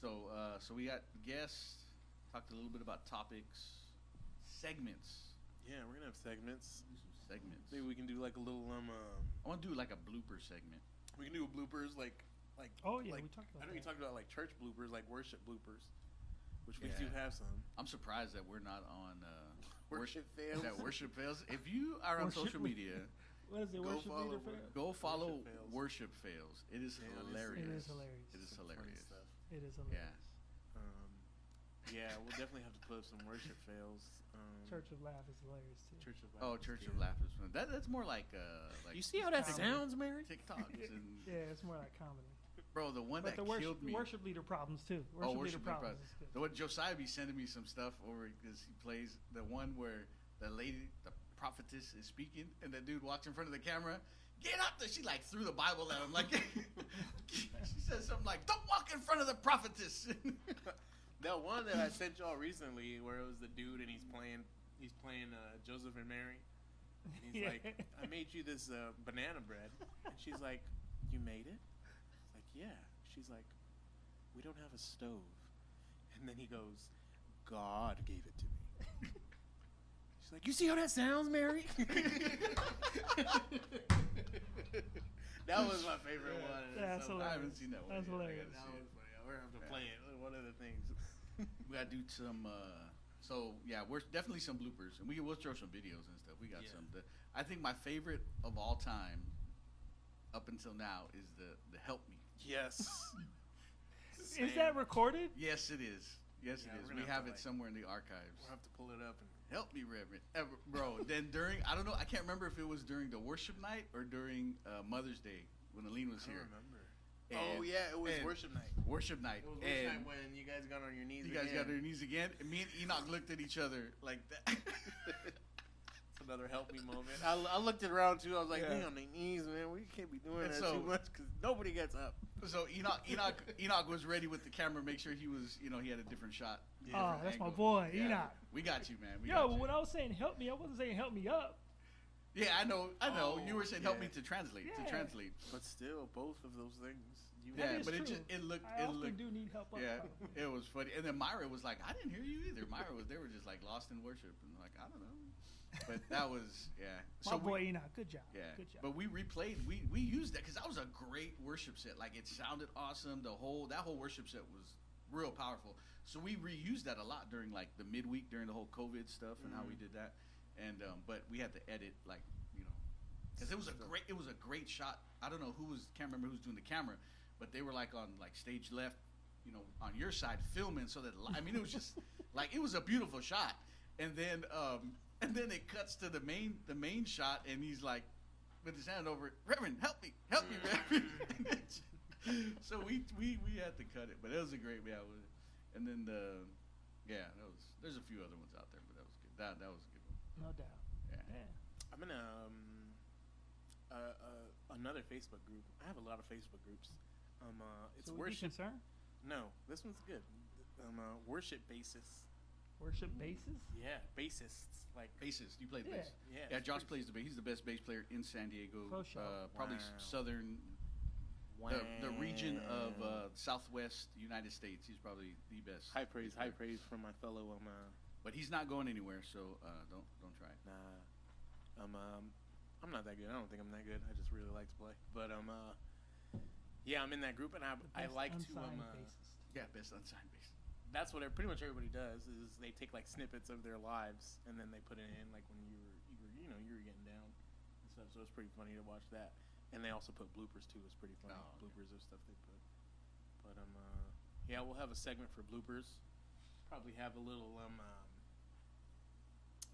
Speaker 1: So we got guests. Talked a little bit about topics, segments.
Speaker 2: Yeah, we're gonna have segments.
Speaker 1: Do some segments.
Speaker 2: Maybe we can do like a little
Speaker 1: I want to do like a blooper segment.
Speaker 2: we can do bloopers like
Speaker 3: Oh yeah,
Speaker 2: like,
Speaker 3: we talked about
Speaker 2: I know
Speaker 3: that.
Speaker 2: you talked about like church bloopers, like worship bloopers, which we
Speaker 1: Yeah.
Speaker 2: do have some.
Speaker 1: I'm surprised that we're not on
Speaker 2: Worship fails.
Speaker 1: That worship fails. If you are on
Speaker 3: Worship
Speaker 1: social
Speaker 3: with-
Speaker 1: media,
Speaker 3: What is it?
Speaker 2: Go
Speaker 3: Worship
Speaker 2: follow
Speaker 3: leader
Speaker 2: Wor-
Speaker 3: fail?
Speaker 1: go follow
Speaker 2: Worship Fails.
Speaker 1: Worship Fails. It is
Speaker 2: Yeah,
Speaker 1: hilarious.
Speaker 3: It is hilarious.
Speaker 1: It is
Speaker 2: Some funny
Speaker 1: hilarious.
Speaker 2: stuff.
Speaker 3: It is
Speaker 1: Yeah.
Speaker 3: hilarious.
Speaker 2: Yeah, we'll definitely have to put up some worship fails.
Speaker 3: Church of Laugh is hilarious too.
Speaker 2: Church of
Speaker 1: Oh,
Speaker 2: Laugh is
Speaker 1: Church
Speaker 2: good.
Speaker 1: of Laughter. That's more like
Speaker 2: You see how that
Speaker 3: Comedy.
Speaker 2: sounds, Mary?
Speaker 1: TikToks and
Speaker 3: Yeah, it's more like comedy.
Speaker 1: bro, the one
Speaker 3: But
Speaker 1: that
Speaker 3: the worship,
Speaker 1: killed me.
Speaker 3: worship leader problems too. Worship leader
Speaker 1: Worship Leader
Speaker 3: problems is good.
Speaker 1: The one Josiah be sending me some stuff over because he plays the one where the lady, the prophetess, is speaking, and the dude walks in front of the camera. Get up there! She like threw the Bible at him. Like she says something like, "Don't walk in front of the prophetess."
Speaker 2: That one that I sent y'all recently, where it was the dude and he's playing Joseph and Mary. And he's
Speaker 3: Yeah.
Speaker 2: like, I made you this banana bread. And she's like, you made it? It's like, yeah. She's like, we don't have a stove. And then he goes, God gave it to me. She's like, you see how that sounds, Mary? That was my favorite one.
Speaker 3: That's
Speaker 2: So-
Speaker 3: hilarious.
Speaker 1: I haven't seen that one.
Speaker 3: That's
Speaker 1: yet. I
Speaker 3: hilarious.
Speaker 1: gotta
Speaker 2: That
Speaker 1: see
Speaker 2: was
Speaker 1: it.
Speaker 2: funny. We're gonna have to
Speaker 1: Yeah.
Speaker 2: play it. One of the things.
Speaker 1: We gotta do some. So yeah, we're definitely some bloopers, and we'll throw some videos and stuff. We got
Speaker 2: Yeah.
Speaker 1: some. I think my favorite of all time, up until now, is the Help Me.
Speaker 2: Yes.
Speaker 3: Is that recorded?
Speaker 1: Yes, it is. Yes,
Speaker 2: Yeah,
Speaker 1: it is.
Speaker 2: we're
Speaker 1: We
Speaker 2: gonna have
Speaker 1: have
Speaker 2: to,
Speaker 1: it
Speaker 2: like-
Speaker 1: somewhere in the archives.
Speaker 2: We'll have to pull it up and.
Speaker 1: Help me, Reverend. Bro, then I don't know, I can't remember if it was during the worship night or during Mother's Day when Aline was
Speaker 2: I
Speaker 1: here.
Speaker 2: don't remember.
Speaker 1: And-
Speaker 2: Oh yeah, it was
Speaker 1: and
Speaker 2: worship night.
Speaker 1: Worship night.
Speaker 2: It was worship
Speaker 1: And
Speaker 2: night when you guys got on your knees.
Speaker 1: you guys
Speaker 2: again.
Speaker 1: got on your knees again. And me and Enoch looked at each other like that.
Speaker 2: It's another help me moment. I looked around too. I was like,
Speaker 1: Yeah.
Speaker 2: "They on their knees, man. We can't be doing
Speaker 1: And
Speaker 2: that
Speaker 1: so-
Speaker 2: too much because nobody gets up."
Speaker 1: So Enoch was ready with the camera, make sure he was, he had a different shot.
Speaker 3: Oh,
Speaker 1: different
Speaker 3: that's my
Speaker 1: angle.
Speaker 3: boy,
Speaker 1: Yeah.
Speaker 3: Enoch.
Speaker 1: We got you, man. We
Speaker 3: Yo,
Speaker 1: got
Speaker 3: but
Speaker 1: you.
Speaker 3: when I was saying help me, I wasn't saying help me up.
Speaker 1: Yeah, I know.
Speaker 2: Oh,
Speaker 1: You were saying help
Speaker 2: yeah.
Speaker 1: me to translate.
Speaker 3: Yeah.
Speaker 1: To translate.
Speaker 2: But still, both of those things. You
Speaker 3: That
Speaker 1: Yeah,
Speaker 3: is
Speaker 1: but it
Speaker 3: true.
Speaker 1: just it looked
Speaker 3: I
Speaker 1: it
Speaker 3: often
Speaker 1: looked
Speaker 3: do need help up.
Speaker 1: yeah,
Speaker 3: top.
Speaker 1: it was funny. And then Myra was like, I didn't hear you either. They were just like lost in worship and like, I don't know. But that was
Speaker 3: My
Speaker 1: So
Speaker 3: boy
Speaker 1: we,
Speaker 3: Enoch, good job.
Speaker 1: yeah.
Speaker 3: Good job.
Speaker 1: But we replayed. We used that because that was a great worship set. Like it sounded awesome. That whole worship set was real powerful. So we reused that a lot during like the midweek during the whole COVID stuff and how we did that. And but we had to edit because it was a great shot. I don't know can't remember who's doing the camera, but they were like on like stage left, on your side filming. So that it was just like it was a beautiful shot. And then it cuts to the main shot, and he's like with his hand over it, Reverend, help me, Reverend. So we had to cut it, but it was a great And then there's a few other ones out there, but that was good. That was a good one.
Speaker 3: No doubt.
Speaker 1: Yeah.
Speaker 3: Yeah.
Speaker 2: I'm in another Facebook group. I have a lot of Facebook groups. It's
Speaker 3: So we be
Speaker 2: worship.
Speaker 3: concerned?
Speaker 2: No, this one's good. Worship basis.
Speaker 3: Worship bases?
Speaker 2: Yeah, bassists. Like
Speaker 1: Bassist, you played
Speaker 3: Yeah.
Speaker 1: bass.
Speaker 2: yeah.
Speaker 1: Yeah,
Speaker 2: it's
Speaker 1: Josh
Speaker 2: pretty-
Speaker 1: plays the bass. He's the best bass player in San Diego.
Speaker 3: Close shot.
Speaker 1: Probably
Speaker 2: Wow.
Speaker 1: Southern The region of Southwest United States. He's probably the best.
Speaker 2: High praise from my fellow.
Speaker 1: But he's not going anywhere, so don't try.
Speaker 2: Nah, I'm not that good. I don't think I'm that good. I just really like to play. But yeah, I'm in that group, and I like to
Speaker 3: bassist.
Speaker 1: Best unsigned bassist.
Speaker 2: That's what pretty much everybody does is they take like snippets of their lives and then they put it in like when you were getting down and stuff. So it's pretty funny to watch that. And they also put bloopers too. It's pretty funny.
Speaker 1: Oh, okay.
Speaker 2: Bloopers of stuff they put. But yeah, we'll have a segment for bloopers. Probably have a little I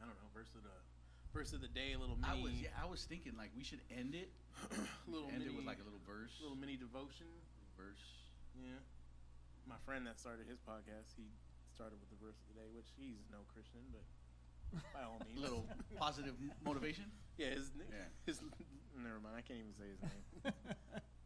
Speaker 2: don't know, verse of the day, a little mini.
Speaker 1: I was thinking like we should end it. End it with like a little verse.
Speaker 2: Little mini devotion.
Speaker 1: Verse.
Speaker 2: Yeah. My friend that started his podcast, he started with the verse of the day, which he's no Christian, but by all means.
Speaker 1: Little positive motivation.
Speaker 2: Yeah, his never mind. I can't even say his name.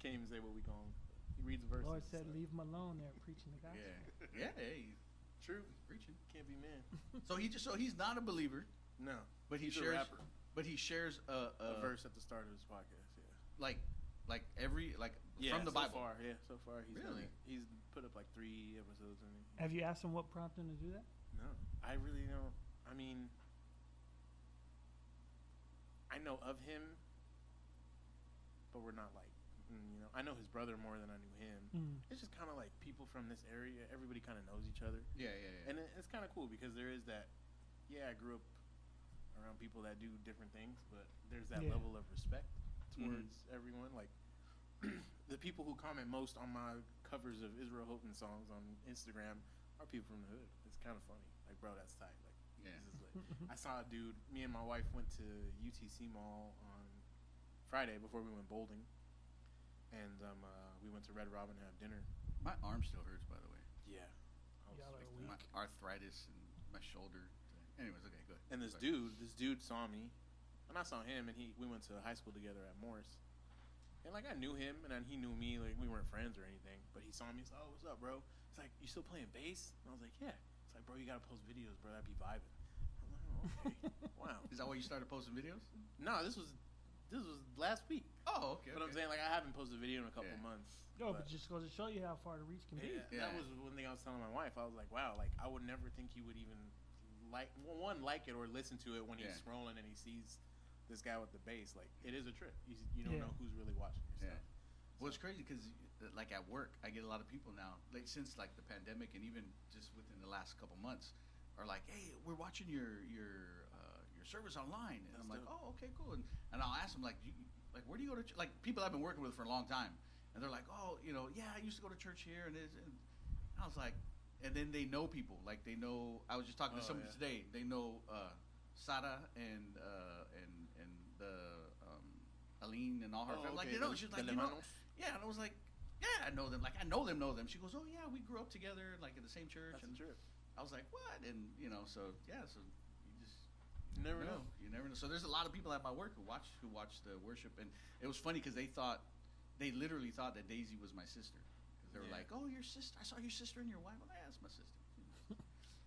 Speaker 2: Can't even say what we call him. He reads verses.
Speaker 3: Lord said, "Leave him alone." There, preaching the gospel.
Speaker 1: Yeah. Hey,
Speaker 2: true.
Speaker 1: Preaching.
Speaker 2: Can't be man.
Speaker 1: So he's not a believer.
Speaker 2: No,
Speaker 1: but he's
Speaker 2: a rapper.
Speaker 1: But he shares
Speaker 2: a verse at the start of his podcast. Yeah.
Speaker 1: Like from the Bible.
Speaker 2: So far he's
Speaker 1: really
Speaker 2: done it. He's put up like 3 episodes.
Speaker 3: Have you asked him what prompted him to do that?
Speaker 2: No, I really don't. I mean, I know of him, but we're not like, I know his brother more than I knew him. It's just kind of like people from this area. Everybody kind of knows each other.
Speaker 1: Yeah.
Speaker 2: And it's kind of cool because there is that. Yeah, I grew up around people that do different things, but there's that level of respect towards everyone. Like the people who comment most on my covers of Israel Houghton songs on Instagram are people from the hood. It's kind of funny. Like, bro, that's tight. Like, this is lit. I saw a dude. Me and my wife went to UTC Mall on Friday before we went bowling, and we went to Red Robin to have dinner.
Speaker 1: My arm still hurts, by the way.
Speaker 2: Yeah,
Speaker 3: Y'all are weak.
Speaker 1: My arthritis and my shoulder. Anyways, okay, go ahead.
Speaker 2: And this dude saw me, and I saw him, and we went to high school together at Morris. And like I knew him, and then he knew me. Like we weren't friends or anything, but he saw me. He's like, "Oh, what's up, bro?" He's like, "You still playing bass?" And I was like, "Yeah." It's like, "Bro, you gotta post videos, bro. That'd be vibing." I'm like, "Oh, okay, wow."
Speaker 1: Is that why you started posting videos?
Speaker 2: No, this was last week.
Speaker 1: Oh, okay.
Speaker 2: But I'm saying like I haven't posted a video in a couple months.
Speaker 3: No, but just goes to show you how far the reach can be.
Speaker 2: That was one thing I was telling my wife. I was like, "Wow, like I would never think he would even like it or listen to it when he's scrolling and he sees this guy with the bass. Like it is a trip. You don't know who's really watching your stuff."
Speaker 1: Well, it's crazy because, like at work, I get a lot of people now, like since like the pandemic and even just within the last couple months, are like, "Hey, we're watching your service online," and I'm like, "Oh, okay, cool." And I'll ask them like, where do you go to? Like people I've been working with for a long time, and they're like, "Oh, I used to go to church here," and I was like, and then they know people, like they know. I was just talking to somebody today. They know Sara and the Aline and all her family. Like she's like, yeah, and I was like, yeah, I know them. Like I know them. She goes, "Oh yeah, we grew up together, like in the same church."
Speaker 2: That's true.
Speaker 1: I was like, what? And so you just
Speaker 2: never know.
Speaker 1: You never know. So there's a lot of people at my work who watch the worship, and it was funny because they literally thought that Daisy was my sister because they were like, "Oh, your sister! I saw your sister and your wife." Well, yeah, that's my sister.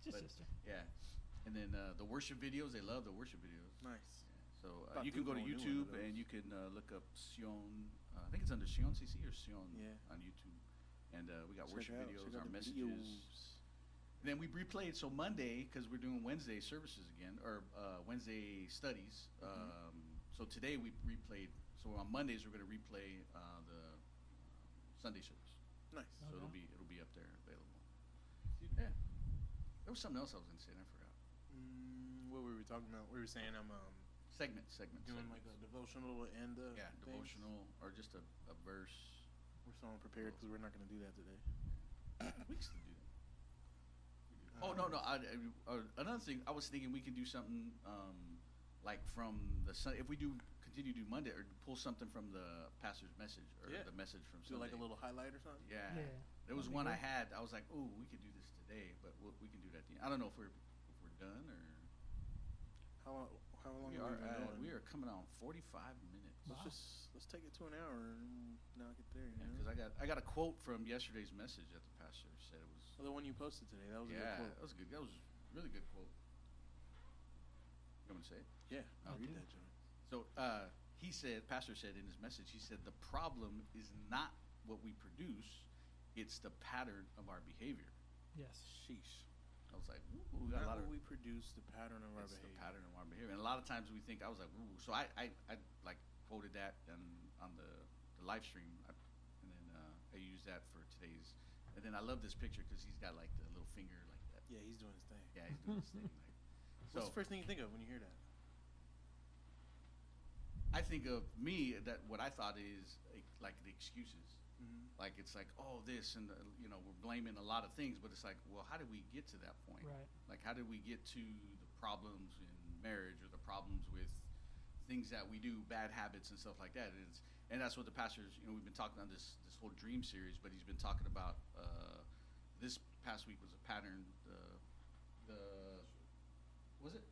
Speaker 3: Sister.
Speaker 1: Yeah, and then the worship videos. They love the worship videos.
Speaker 2: Nice.
Speaker 1: Yeah. So you can go to YouTube and you can look up Sion. I think it's under Sion CC or Sion on YouTube. And we got worship videos, our messages. And then we replayed. So Monday, because we're doing Wednesday services again, or Wednesday studies. So today we replayed. So on Mondays we're going to replay the Sunday service.
Speaker 2: Nice.
Speaker 1: So it'll be up there available. Yeah. There was something else I was going to say and I forgot.
Speaker 2: What were we talking about? We were saying
Speaker 1: segment
Speaker 2: doing like a devotional and
Speaker 1: devotional or just a verse.
Speaker 2: We're so unprepared because we're not going to do that today.
Speaker 1: We used to do that. Oh no! Another thing, I was thinking we could do something like from the if we continue to do Monday or pull something from the pastor's message or the message from Sunday.
Speaker 2: Do like a little highlight or something.
Speaker 1: Yeah. There was one I had. I was like, oh, we could do this today, but we can do that. I don't know if we're done or
Speaker 2: how long
Speaker 1: we
Speaker 2: are
Speaker 1: we are coming on 45 minutes.
Speaker 2: Let's take it to an hour and knock it there.
Speaker 1: Because I got a quote from yesterday's message that the pastor said it was.
Speaker 2: The one you posted today. That was a good quote.
Speaker 1: That was good. That was a really good quote. You want me to say it?
Speaker 2: Yeah, I'll read that, John.
Speaker 1: So pastor said in his message, he said, the problem is not what we produce; it's the pattern of our behavior.
Speaker 3: Yes.
Speaker 2: Sheesh.
Speaker 1: I was like, ooh, we got a lot of.
Speaker 2: we produce the pattern of our
Speaker 1: It's the
Speaker 2: behavior.
Speaker 1: pattern of our behavior, and a lot of times we think I was like, ooh. So I like quoted that on the live stream, and then I used that for today's. And then I love this picture because he's got like the little finger like that.
Speaker 2: Yeah, he's doing his thing.
Speaker 1: Yeah, he's doing his thing. Like,
Speaker 2: What's
Speaker 1: so
Speaker 2: the first thing you think of when you hear that?
Speaker 1: I think of me that what I thought is like the excuses.
Speaker 2: Mm-hmm.
Speaker 1: Like it's like, oh, this and we're blaming a lot of things, but it's like, well, how did we get to that point?
Speaker 3: Right.
Speaker 1: Like, how did we get to the problems in marriage or the problems with things that we do, bad habits and stuff like that? And that's what the pastors, we've been talking on this whole dream series, but he's been talking about. This past week was a pattern. The was it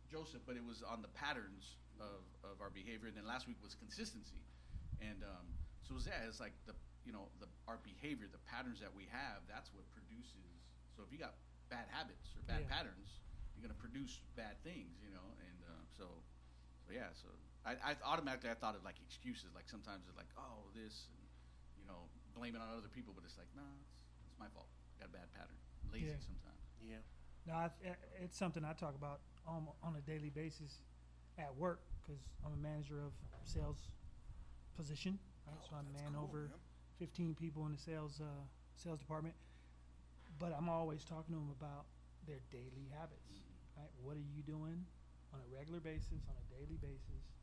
Speaker 1: Joseph, but it was on the patterns of our behavior. And then last week was consistency, and so it's like our behavior, the patterns that we have. That's what produces. So if you got bad habits or bad patterns, you're gonna produce bad things, and so I automatically thought of like excuses. Like sometimes it's like, oh, this, and blame it on other people, but it's like, nah, it's my fault. I got a bad pattern. Lazy
Speaker 3: Yeah.
Speaker 1: sometimes.
Speaker 2: Yeah.
Speaker 3: No, it's something I talk about on a daily basis at work because I'm a manager of sales position. Right? So I man over 15 people in the sales department. But I'm always talking to them about their daily habits. Right? What are you doing on a regular basis, on a daily basis,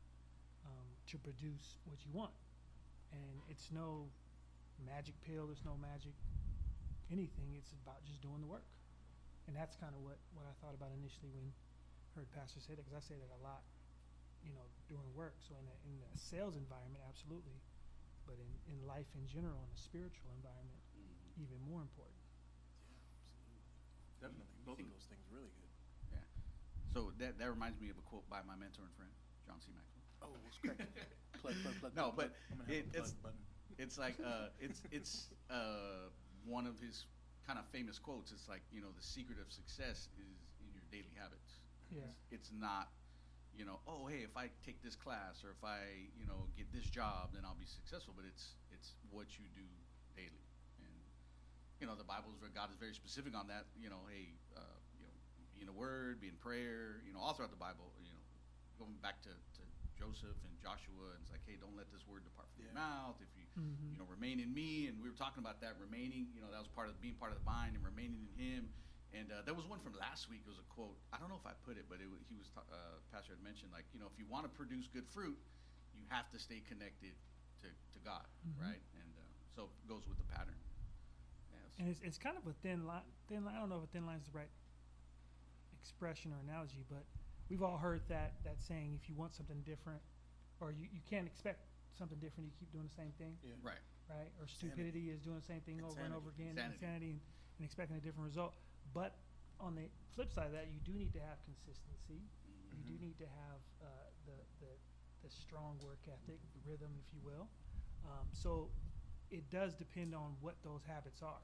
Speaker 3: to produce what you want? And it's no magic pill. It's no magic anything. It's about just doing the work. And that's kind of what I thought about initially when I heard Pastor say that, because I say that a lot, during work. So in the sales environment, absolutely. But in life in general, in the spiritual environment, even more important.
Speaker 2: Yeah, absolutely. Definitely. Both of those things really good.
Speaker 1: Yeah. So that reminds me of a quote by my mentor and friend, John C. Maxwell.
Speaker 2: Oh, it's great. plug.
Speaker 1: No, but
Speaker 2: I'm gonna have a plug button.
Speaker 1: It's like it's one of his kind of famous quotes. It's like, the secret of success is in your daily habits.
Speaker 3: Yeah.
Speaker 1: It's not, oh, hey, if I take this class or if I, get this job, then I'll be successful. But it's what you do daily. And, the God is very specific on that. Hey, be in the Word, be in prayer, all throughout the Bible, going back to Joseph and Joshua, and it's like, hey, don't let this word depart from your mouth. If you, remain in me, and we were talking about that remaining. That was part of being part of the vine and remaining in Him. And there was one from last week. It was a quote. I don't know if I put it, but Pastor had mentioned, like, if you want to produce good fruit, you have to stay connected to God, right? And so it goes with the pattern. Yeah,
Speaker 3: And it's kind of a thin line. I don't know if a thin line is the right expression or analogy, but we've all heard that saying, if you want something different, or you can't expect something different, you keep doing the same thing,
Speaker 2: Yeah.
Speaker 1: right.
Speaker 3: right? Or stupidity is doing the same thing over and over again,
Speaker 1: Insanity.
Speaker 3: and expecting a different result. But on the flip side of that, you do need to have consistency. You do need to have the strong work ethic, the rhythm, if you will. So it does depend on what those habits are,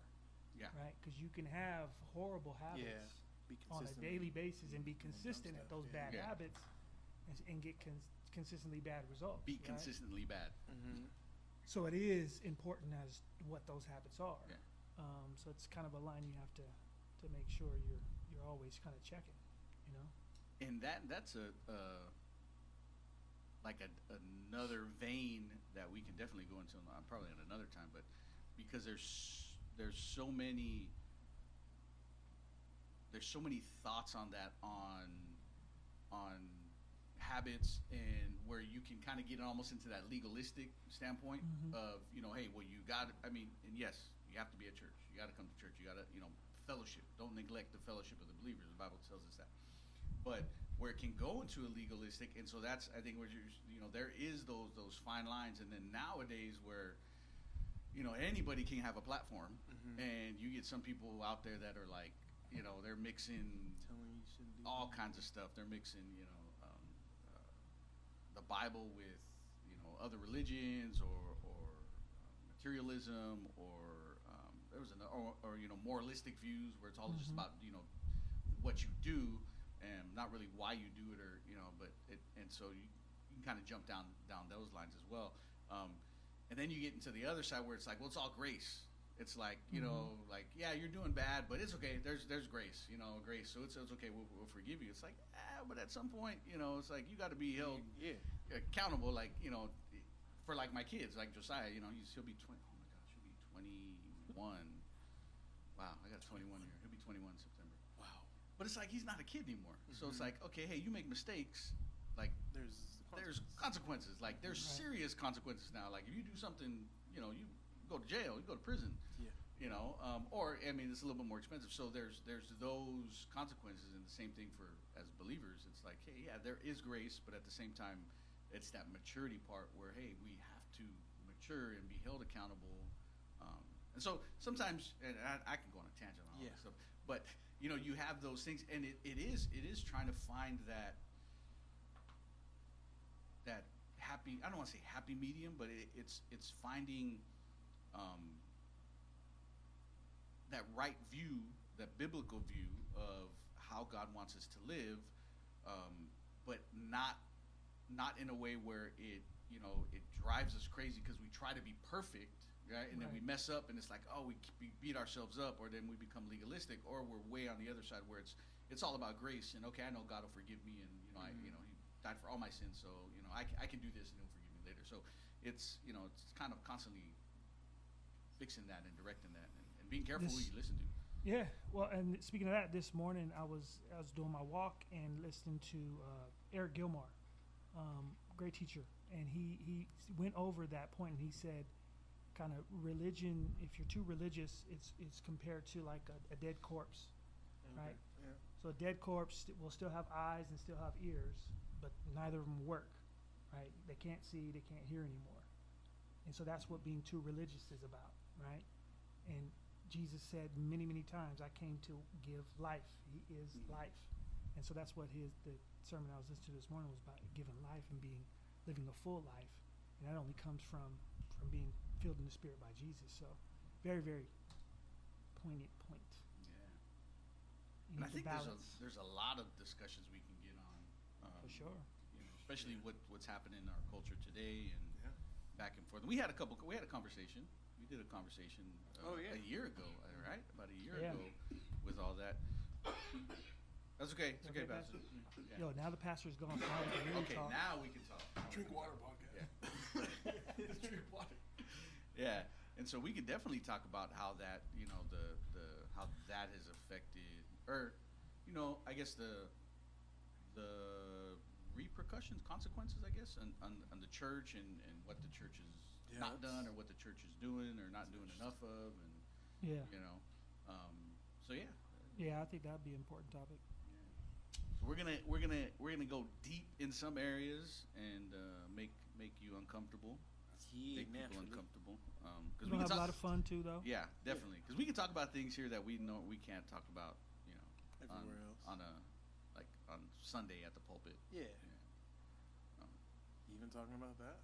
Speaker 1: Yeah.
Speaker 3: right? Because you can have horrible habits
Speaker 2: Be
Speaker 3: on a
Speaker 2: consistent.
Speaker 3: daily basis and be
Speaker 2: doing dumb
Speaker 3: consistent at
Speaker 2: stuff,
Speaker 3: those
Speaker 2: yeah.
Speaker 3: bad
Speaker 1: Yeah.
Speaker 3: habits and get consistently bad results.
Speaker 1: Be
Speaker 3: right?
Speaker 1: consistently bad.
Speaker 2: Mm-hmm.
Speaker 3: So it is important as what those habits are.
Speaker 1: Yeah.
Speaker 3: So it's kind of a line you have to make sure you're always kind of checking,
Speaker 1: And that's another vein that we can definitely go into probably at another time, but because there's so many thoughts on that on habits, and where you can kind of get almost into that legalistic standpoint of hey, well, you got and yes, you have to be at church, you got to come to church, you got to fellowship, don't neglect the fellowship of the believers, the Bible tells us that. But where it can go into a legalistic, and so that's, I think, where there is those fine lines. And then nowadays where anybody can have a platform, and you get some people out there that are like, they're mixing
Speaker 2: Telling you shouldn't do
Speaker 1: all
Speaker 2: that.
Speaker 1: kinds of stuff. They're mixing the Bible with other religions, or materialism, or there was or moralistic views where it's all just about what you do, and not really why you do it, or but and so you can kind of jump down those lines as well. And then you get into the other side where it's like, well, it's all grace. It's like, you know, like, yeah, you're doing bad, but it's okay. There's grace, you know, grace. So it's okay. We'll forgive you. It's like, but at some point, you know, it's like you got to be held accountable. Like, you know, for like my kids, like Josiah, you know, he'll be 20. Oh my gosh, he'll be 21. Wow, I got 21 here. He'll be 21 in September.
Speaker 2: Wow.
Speaker 1: But it's like he's not a kid anymore. So it's like, okay, hey, you make mistakes. Like there's consequences. Like there's serious consequences now. Like if you do something, you know, you go to jail, you go to prison.
Speaker 2: Yeah.
Speaker 1: You know, or I mean, it's a little bit more expensive. So there's those consequences, and the same thing for as believers. It's like, hey, yeah, there is grace, but at the same time, it's that maturity part where, hey, we have to mature and be held accountable. And so sometimes, and I can go on a tangent on all this stuff, but you know, you have those things, and it is trying to find that happy. I don't want to say happy medium, but it's finding that right view, that biblical view of how God wants us to live, but not in a way where it drives us crazy because we try to be perfect, right? And then we mess up, and it's like, oh, we beat ourselves up, or then we become legalistic, or we're way on the other side where it's all about grace, and okay, I know God will forgive me, and you know, He died for all my sins, so you know, I can do this, and He'll forgive me later. So it's it's kind of constantly fixing that and directing that, and being careful who you listen to.
Speaker 3: Yeah, well, and speaking of that, this morning I was doing my walk and listening to Eric Gilmore, great teacher, and he went over that point, and he said, kind of religion, if you're too religious, it's compared to like a dead corpse, right?
Speaker 2: Yeah.
Speaker 3: So a dead corpse will still have eyes and still have ears, but neither of them work, right? They can't see, they can't hear anymore, and so that's what being too religious is about, right? And Jesus said many, many times, I came to give life. He is life. And so that's what the sermon I was listening to this morning was about, giving life and living a full life. And that only comes from being filled in the Spirit by Jesus. So very, very poignant point.
Speaker 1: Yeah. And I think there's a lot of discussions we can get on.
Speaker 3: For sure.
Speaker 1: You know, especially what's happening in our culture today and back and forth. We had a conversation. We did a conversation a year ago, right? About a year ago with all that. That's okay. It's okay, Pastor. Yeah.
Speaker 3: Yo, now the pastor's gone. Now we can really talk.
Speaker 1: Now we can talk.
Speaker 2: Drink water podcast.
Speaker 1: Yeah. Drink water. Yeah. And so we could definitely talk about how that, you know, how that has affected, or, you know, I guess the repercussions, consequences, I guess, on the church and what the church has not done, or what the church is doing or not doing enough of, and you know, so
Speaker 3: I think that'd be an important topic.
Speaker 1: So we're gonna go deep in some areas and make you uncomfortable. Make people uncomfortable.
Speaker 3: Because we can have a lot of fun too, though.
Speaker 1: Yeah, definitely. Because we can talk about things here that we know we can't talk about, you know,
Speaker 2: everywhere else
Speaker 1: on Sunday at the pulpit.
Speaker 2: Yeah. Even talking about that.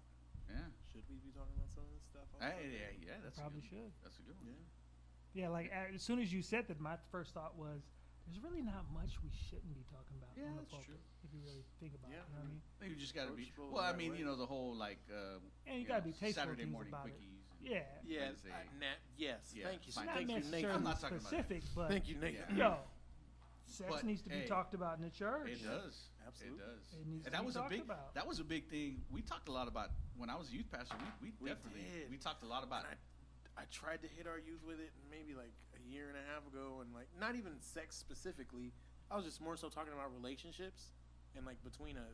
Speaker 1: Yeah.
Speaker 2: Should we be talking about some of this stuff?
Speaker 1: Yeah. That's
Speaker 3: probably should.
Speaker 1: That's a good one.
Speaker 3: Yeah. Like as soon as you said that, my first thought was, there's really not much we shouldn't be talking about on the pulpit. True. If you really think about it, you know what I mean?
Speaker 1: I think you just got to be. Well, I mean, you know, the whole like.
Speaker 3: And you got to be tasteful
Speaker 1: Saturday morning
Speaker 3: about
Speaker 1: quickies.
Speaker 3: Yeah.
Speaker 2: Yes. Yes.
Speaker 1: Yeah,
Speaker 2: Thank you.
Speaker 1: fine.
Speaker 2: Thank you, Nathan.
Speaker 1: I'm not talking about
Speaker 3: specific, but
Speaker 2: Thank you, Nathan.
Speaker 3: yo, sex
Speaker 1: But,
Speaker 3: needs to be talked about in the church.
Speaker 1: It does.
Speaker 2: Absolutely.
Speaker 1: It does.
Speaker 3: It needs
Speaker 1: And
Speaker 3: to
Speaker 1: that
Speaker 3: be
Speaker 1: was a
Speaker 3: talked
Speaker 1: big.
Speaker 3: about.
Speaker 1: That was a big thing. We talked a lot about when I was a youth pastor. We definitely
Speaker 2: did.
Speaker 1: we talked a lot about.
Speaker 2: I tried to hit our youth with it maybe like a year and a half ago, and like not even sex specifically. I was just more so talking about relationships and like between a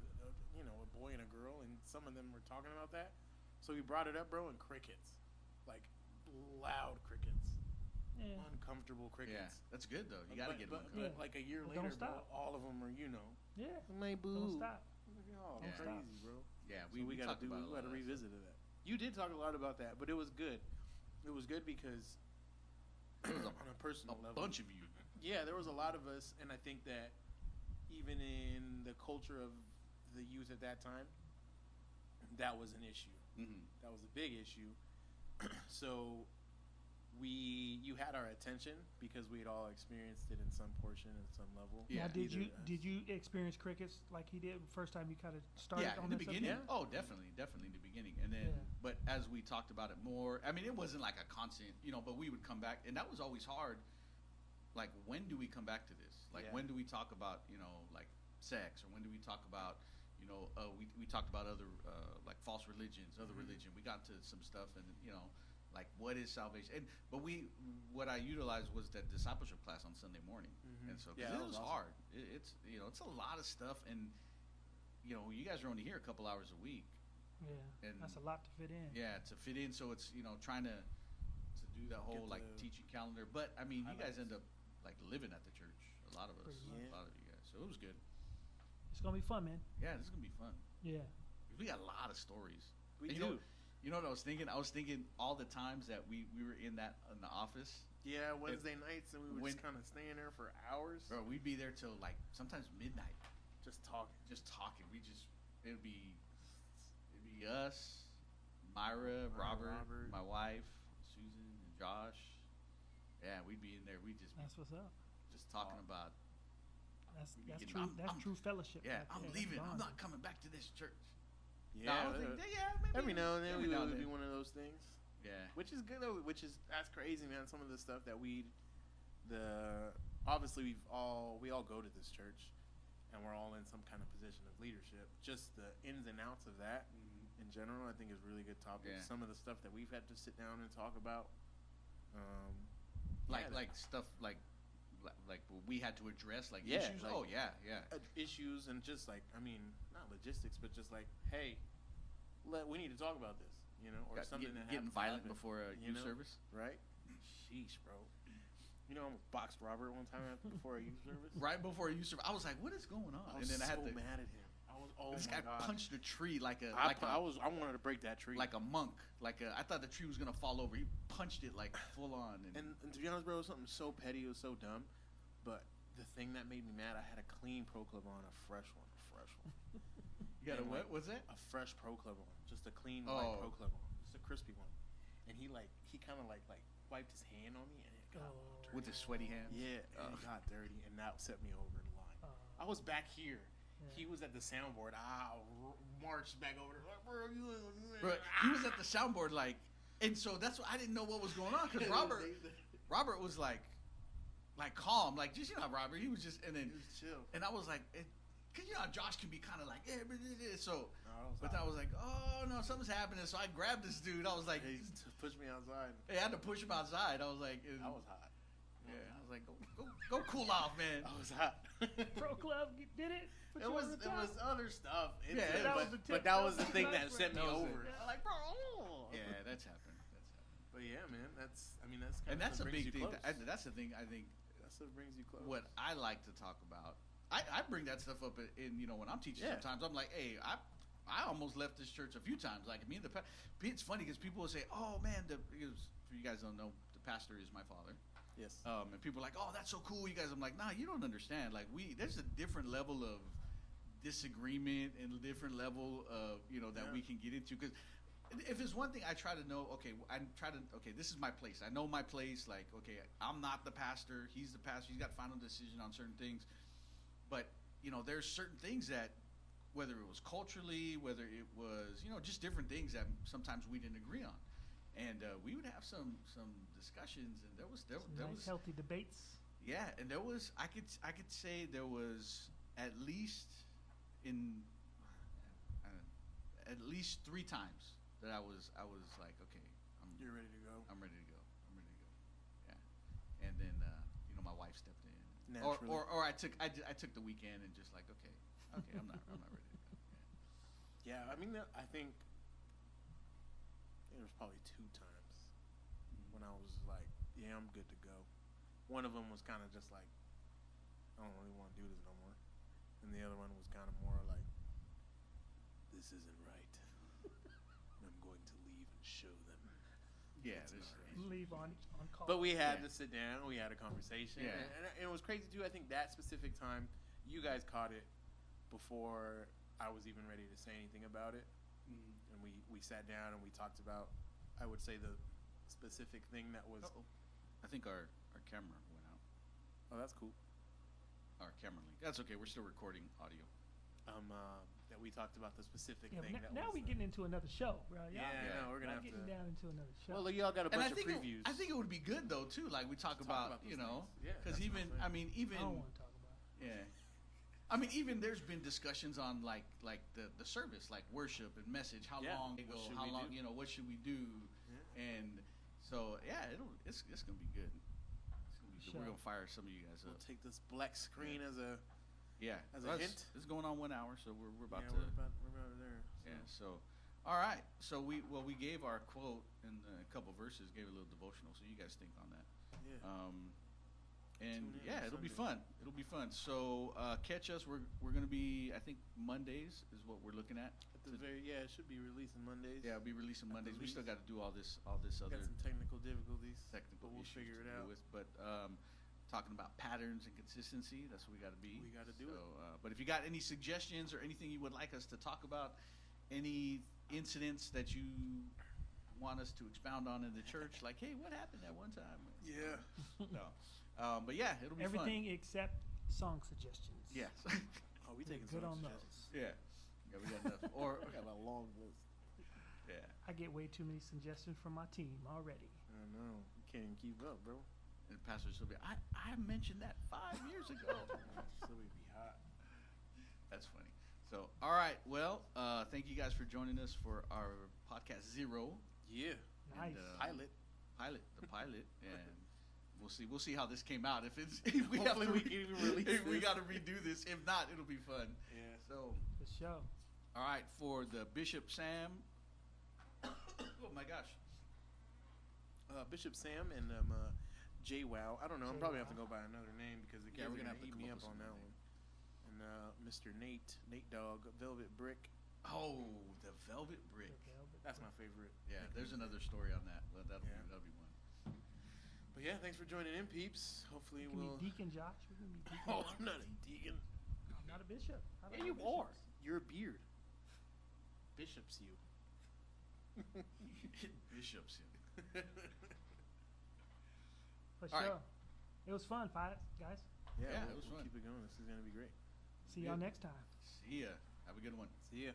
Speaker 2: boy and a girl, and some of them were talking about that. So we brought it up, bro, and crickets, like loud crickets, uncomfortable crickets.
Speaker 1: Yeah, that's good though. You got to get them.
Speaker 2: But like a year later,
Speaker 3: don't
Speaker 2: bro,
Speaker 3: stop.
Speaker 2: all of them are my
Speaker 3: Don't
Speaker 2: boo.
Speaker 3: stop.
Speaker 2: Oh,
Speaker 3: Don't stop.
Speaker 2: crazy, bro.
Speaker 1: Yeah,
Speaker 2: We got to revisit that. You did talk a lot about that, but it was good. It was good because on a personal level,
Speaker 1: bunch of you.
Speaker 2: Yeah, there was a lot of us, and I think that even in the culture of the youth at that time, that was an issue.
Speaker 1: Mm-hmm.
Speaker 2: That was a big issue. So you had our attention because we had all experienced it in some portion and some level.
Speaker 1: Yeah.
Speaker 3: Now,
Speaker 2: Either
Speaker 3: did you experience crickets like he did the first time you kind of started
Speaker 1: Yeah,
Speaker 3: on
Speaker 1: in the
Speaker 3: this
Speaker 1: beginning.
Speaker 3: subject?
Speaker 1: Oh, definitely in the beginning. And then,
Speaker 3: Yeah.
Speaker 1: but as we talked about it more, I mean, it wasn't like a constant, but we would come back, and that was always hard. Like, when do we come back to this? Like,
Speaker 2: Yeah.
Speaker 1: when do we talk about, like sex, or when do we talk about, we talked about other, like false religions, other religion. We got to some stuff, and like what is salvation? But what I utilized was that discipleship class on Sunday morning, and so 'cause
Speaker 2: Yeah, that
Speaker 1: it was
Speaker 2: was awesome.
Speaker 1: hard. It's it's a lot of stuff, and you guys are only here a couple hours a week.
Speaker 3: Yeah,
Speaker 1: And-
Speaker 3: that's a lot to fit in.
Speaker 1: Yeah, to fit in, so it's trying to do that whole
Speaker 2: Get
Speaker 1: like
Speaker 2: the
Speaker 1: teaching calendar. But I mean, you guys
Speaker 2: highlights.
Speaker 1: end up like living at the church. A lot of us,
Speaker 3: Pretty
Speaker 2: much.
Speaker 1: a lot of you guys. So it was good.
Speaker 3: It's gonna be fun, man.
Speaker 1: Yeah, this is gonna be fun.
Speaker 3: Yeah.
Speaker 1: We got a lot of stories.
Speaker 2: We
Speaker 1: And
Speaker 2: do.
Speaker 1: You know what I was thinking? I was thinking all the times that we were in the office.
Speaker 2: Yeah, Wednesday nights, and we would
Speaker 1: when-
Speaker 2: just kind of staying there for hours,
Speaker 1: Bro, we'd be there till like sometimes midnight,
Speaker 2: just talking.
Speaker 1: just talking. It'd be us, Myra, Robert, my wife, Susan, and Josh. Yeah, we'd be in there. We just
Speaker 3: That's what's up.
Speaker 1: talking about.
Speaker 3: That's
Speaker 1: We be
Speaker 3: that's
Speaker 1: getting-
Speaker 3: true.
Speaker 1: I'm-
Speaker 3: That's
Speaker 1: I'm-
Speaker 3: true fellowship.
Speaker 1: Yeah,
Speaker 3: right
Speaker 1: I'm
Speaker 3: there.
Speaker 1: leaving.
Speaker 3: That's
Speaker 1: I'm not
Speaker 3: bonding.
Speaker 1: coming back to this church.
Speaker 2: Yeah,
Speaker 1: No, I don't think. Maybe
Speaker 2: every now and then
Speaker 1: every
Speaker 2: we
Speaker 1: now
Speaker 2: would
Speaker 1: and
Speaker 2: be
Speaker 1: then.
Speaker 2: one of those things,
Speaker 1: Yeah.
Speaker 2: which is good though. That's crazy, man. Some of the stuff that obviously we all go to this church, and we're all in some kind of position of leadership. Just the ins and outs of that in general, I think is really good topic.
Speaker 1: Yeah.
Speaker 2: Some of the stuff that we've had to sit down and talk about,
Speaker 1: Like stuff like what we had to address, like
Speaker 2: Yeah,
Speaker 1: issues.
Speaker 2: like-
Speaker 1: Oh yeah.
Speaker 2: issues and just like not logistics, but just like, hey, we need to talk about this, or something that
Speaker 1: Getting
Speaker 2: happens
Speaker 1: violent
Speaker 2: happen,
Speaker 1: before a youth service.
Speaker 2: right? Sheesh, bro. I almost boxed Robert one time before a youth service.
Speaker 1: Right before a youth service, I was like, "What is going on?"
Speaker 2: I was
Speaker 1: and then I had
Speaker 2: so
Speaker 1: to.
Speaker 2: mad at him. I was, oh
Speaker 1: This
Speaker 2: my
Speaker 1: guy
Speaker 2: god!
Speaker 1: punched a tree like a
Speaker 2: I wanted to break that tree.
Speaker 1: like a monk. I thought the tree was gonna fall over. He punched it like full on.
Speaker 2: and to be honest, bro, it was something so petty, it was so dumb. But the thing that made me mad, I had a clean Pro Club on, a fresh one.
Speaker 1: you got a
Speaker 2: and,
Speaker 1: what?
Speaker 2: like,
Speaker 1: What's that?
Speaker 2: A fresh Pro Club on, just a clean
Speaker 1: Oh.
Speaker 2: white Pro Club on, just a crispy one. And he kind of like wiped his hand on me, and it got a little dirty.
Speaker 1: With his sweaty hands.
Speaker 2: Yeah, and it got dirty, and that set me over the line. I was back here.
Speaker 3: Yeah.
Speaker 2: He was at the soundboard. I marched back over there. Like, bro,
Speaker 1: Bro, he was at the soundboard and so that's why I didn't know what was going on because Robert was like calm, like just how Robert, he was just, and then
Speaker 2: He was chill.
Speaker 1: and I was like, because how Josh can be kind of like, so.
Speaker 2: No,
Speaker 1: But I was like, oh no, something's happening. So I grabbed this dude. I was like,
Speaker 2: he pushed me outside.
Speaker 1: hey, I had to push him outside. I was like,
Speaker 2: I was hot.
Speaker 1: yeah, I was like, go cool off, man.
Speaker 2: I was hot.
Speaker 3: Pro Club did it. Put
Speaker 2: It
Speaker 3: you
Speaker 2: was
Speaker 3: over the
Speaker 2: it
Speaker 3: top?
Speaker 2: was other stuff.
Speaker 1: Yeah,
Speaker 3: that was the tip.
Speaker 2: but that was the
Speaker 3: That was
Speaker 2: thing
Speaker 3: the
Speaker 2: that
Speaker 3: nice
Speaker 2: set me
Speaker 1: That was it.
Speaker 2: over.
Speaker 3: Yeah.
Speaker 2: I'm like, bro. Oh.
Speaker 1: Yeah, that's happened.
Speaker 2: But yeah, man, that's
Speaker 1: And that's a big thing.
Speaker 2: Close.
Speaker 1: That's the thing I think.
Speaker 2: That's what brings you close.
Speaker 1: What I like to talk about, I bring that stuff up in when I'm teaching.
Speaker 2: Yeah.
Speaker 1: Sometimes I'm like, hey, I almost left this church a few times. Like me and it's funny because people will say, oh man, because for you guys don't know, the pastor is my father.
Speaker 2: Yes.
Speaker 1: And people are like, oh, that's so cool, you guys. I'm like, nah, you don't understand. Like there's a different level of disagreement and a different level of that we can get into. Because if it's one thing I try to know, okay, this is my place. I know my place. Like, okay, I'm not the pastor. He's the pastor. He's got final decision on certain things. But there's certain things that, whether it was culturally, whether it was just different things that sometimes we didn't agree on, and we would have some discussions, and there was
Speaker 3: Nice healthy debates.
Speaker 1: yeah, and there was I could say there was at least at least 3 times that I was like, okay,
Speaker 2: You're ready to go.
Speaker 1: I'm ready to go. Yeah, and then my wife stepped in,
Speaker 2: Naturally.
Speaker 1: or I took the weekend and just like, okay, I'm not ready to go.
Speaker 2: Yeah, I mean, I think there was probably 2 times when I was like, yeah, I'm good to go. One of them was kind of just like, I don't really want to do this no more. And the other one was kind of more like, this isn't right. I'm going to leave and show them.
Speaker 1: Yeah,
Speaker 2: It's
Speaker 1: there's,
Speaker 2: not right.
Speaker 3: Leave on call.
Speaker 2: But we had
Speaker 1: Yeah.
Speaker 2: to sit down. We had a conversation.
Speaker 1: Yeah.
Speaker 2: And it was crazy, too. I think that specific time, you guys caught it before I was even ready to say anything about it. And we sat down and we talked about, I would say, the specific thing that was.
Speaker 1: Uh-oh. I think our camera went out.
Speaker 2: Oh, that's cool.
Speaker 1: Our camera link. That's okay. We're still recording audio.
Speaker 2: That we talked about the specific
Speaker 3: Yeah,
Speaker 2: thing.
Speaker 3: now we're getting into another show, bro.
Speaker 2: Yeah, no, we're gonna
Speaker 3: y'all
Speaker 2: have
Speaker 3: getting
Speaker 2: to.
Speaker 3: down into another show.
Speaker 2: Well, y'all got a
Speaker 1: And
Speaker 2: bunch
Speaker 1: I
Speaker 2: of
Speaker 1: think
Speaker 2: previews.
Speaker 1: I think it would be good though too. Like we talk about
Speaker 2: those
Speaker 1: you know,
Speaker 2: things. Yeah,
Speaker 1: because
Speaker 2: that's
Speaker 1: even
Speaker 2: what I'm saying.
Speaker 1: even
Speaker 3: I don't want to talk about it.
Speaker 1: yeah, I mean even there's been discussions on like the service, like worship and message. How
Speaker 2: Yeah,
Speaker 1: long they
Speaker 2: what
Speaker 1: go?
Speaker 2: should
Speaker 1: How
Speaker 2: we
Speaker 1: long
Speaker 2: do?
Speaker 1: you know? What should we do?
Speaker 2: Yeah.
Speaker 1: And so yeah, it's gonna be good. It's gonna be good.
Speaker 3: Sure.
Speaker 1: We're gonna fire some of you guys
Speaker 2: We'll
Speaker 1: up.
Speaker 2: take this black screen as a.
Speaker 1: Yeah,
Speaker 2: As
Speaker 1: so
Speaker 2: a
Speaker 1: it's-
Speaker 2: hint?
Speaker 1: It's going on 1 hour, so we're about
Speaker 2: yeah,
Speaker 1: to.
Speaker 2: we're about there.
Speaker 1: Yeah. So, all right. So we gave our quote in a couple verses, gave a little devotional. So you guys think on that.
Speaker 2: Yeah.
Speaker 1: And
Speaker 2: Tune in
Speaker 1: yeah,
Speaker 2: on
Speaker 1: it'll be
Speaker 2: Sunday.
Speaker 1: fun. It'll be fun. So catch us. We're gonna be. I think Mondays is what we're looking at.
Speaker 2: At the very it should be releasing Mondays.
Speaker 1: Yeah, we'll be releasing
Speaker 2: At the
Speaker 1: Mondays. We still
Speaker 2: least.
Speaker 1: got to do all this other
Speaker 2: Got some technical difficulties.
Speaker 1: technical
Speaker 2: but we'll
Speaker 1: issues
Speaker 2: figure
Speaker 1: to
Speaker 2: it
Speaker 1: deal
Speaker 2: out.
Speaker 1: with. But talking about patterns and consistency, that's what we got to be.
Speaker 2: We gotta do
Speaker 1: so,
Speaker 2: it.
Speaker 1: But if you got any suggestions or anything you would like us to talk about, any incidents that you want us to expound on in the church, like, hey, what happened that one time?
Speaker 2: Yeah.
Speaker 1: No. But yeah, it'll be
Speaker 3: Everything
Speaker 1: fun.
Speaker 3: except song suggestions.
Speaker 1: Yes.
Speaker 2: Oh, we
Speaker 3: We're
Speaker 2: taking
Speaker 3: good
Speaker 2: some
Speaker 3: on
Speaker 2: suggestions.
Speaker 3: those.
Speaker 1: Yeah. Yeah, we got enough. Or
Speaker 2: We got a long list.
Speaker 1: yeah.
Speaker 3: I get way too many suggestions from my team already.
Speaker 2: I know. You can't even keep up, bro.
Speaker 1: And Pastor Sylvia, I mentioned that 5 years ago.
Speaker 2: So we be hot.
Speaker 1: That's funny. So, all right. Well, thank you guys for joining us for our podcast 0.
Speaker 2: Yeah.
Speaker 3: Nice.
Speaker 1: And,
Speaker 2: Pilot.
Speaker 1: the pilot, and we'll see how this came out. If it's if we have
Speaker 2: Hopefully
Speaker 1: to
Speaker 2: we can even release
Speaker 1: if we
Speaker 2: this.
Speaker 1: got to redo this. If not, it'll be fun.
Speaker 2: Yeah.
Speaker 1: So,
Speaker 3: The show.
Speaker 1: all right, for the Bishop Sam. Oh my gosh.
Speaker 2: Bishop Sam and Jay Wow. I don't know. I'm probably have to go by another name because the kids
Speaker 1: Yeah, we're
Speaker 2: are
Speaker 1: gonna
Speaker 2: gonna
Speaker 1: have to
Speaker 2: eat me
Speaker 1: come up
Speaker 2: up
Speaker 1: with
Speaker 2: on
Speaker 1: some
Speaker 2: that
Speaker 1: name.
Speaker 2: one. And Mr. Nate Dog, Velvet Brick.
Speaker 1: Oh, the Velvet Brick.
Speaker 3: The Velvet
Speaker 2: That's my
Speaker 3: Brick.
Speaker 2: favorite.
Speaker 1: Yeah, there's another story on that. Well, that'll
Speaker 2: Yeah.
Speaker 1: be one.
Speaker 2: But yeah, thanks for joining in, peeps. Hopefully
Speaker 3: We can
Speaker 2: we'll.
Speaker 3: be Deacon Josh. We can be Deacon
Speaker 2: Oh,
Speaker 3: Josh.
Speaker 2: I'm not a deacon.
Speaker 3: I'm not a bishop. I don't
Speaker 2: Yeah,
Speaker 3: know
Speaker 2: you are.
Speaker 3: bishops.
Speaker 2: You're a beard. Bishop's you.
Speaker 1: Bishops.
Speaker 3: For
Speaker 1: All right.
Speaker 3: sure. It was fun, guys.
Speaker 1: Yeah,
Speaker 2: we'll,
Speaker 1: it was
Speaker 2: we'll
Speaker 1: fun.
Speaker 2: keep it going. This is gonna be great.
Speaker 3: See y'all next time.
Speaker 1: See ya. Have a good one.
Speaker 2: See ya.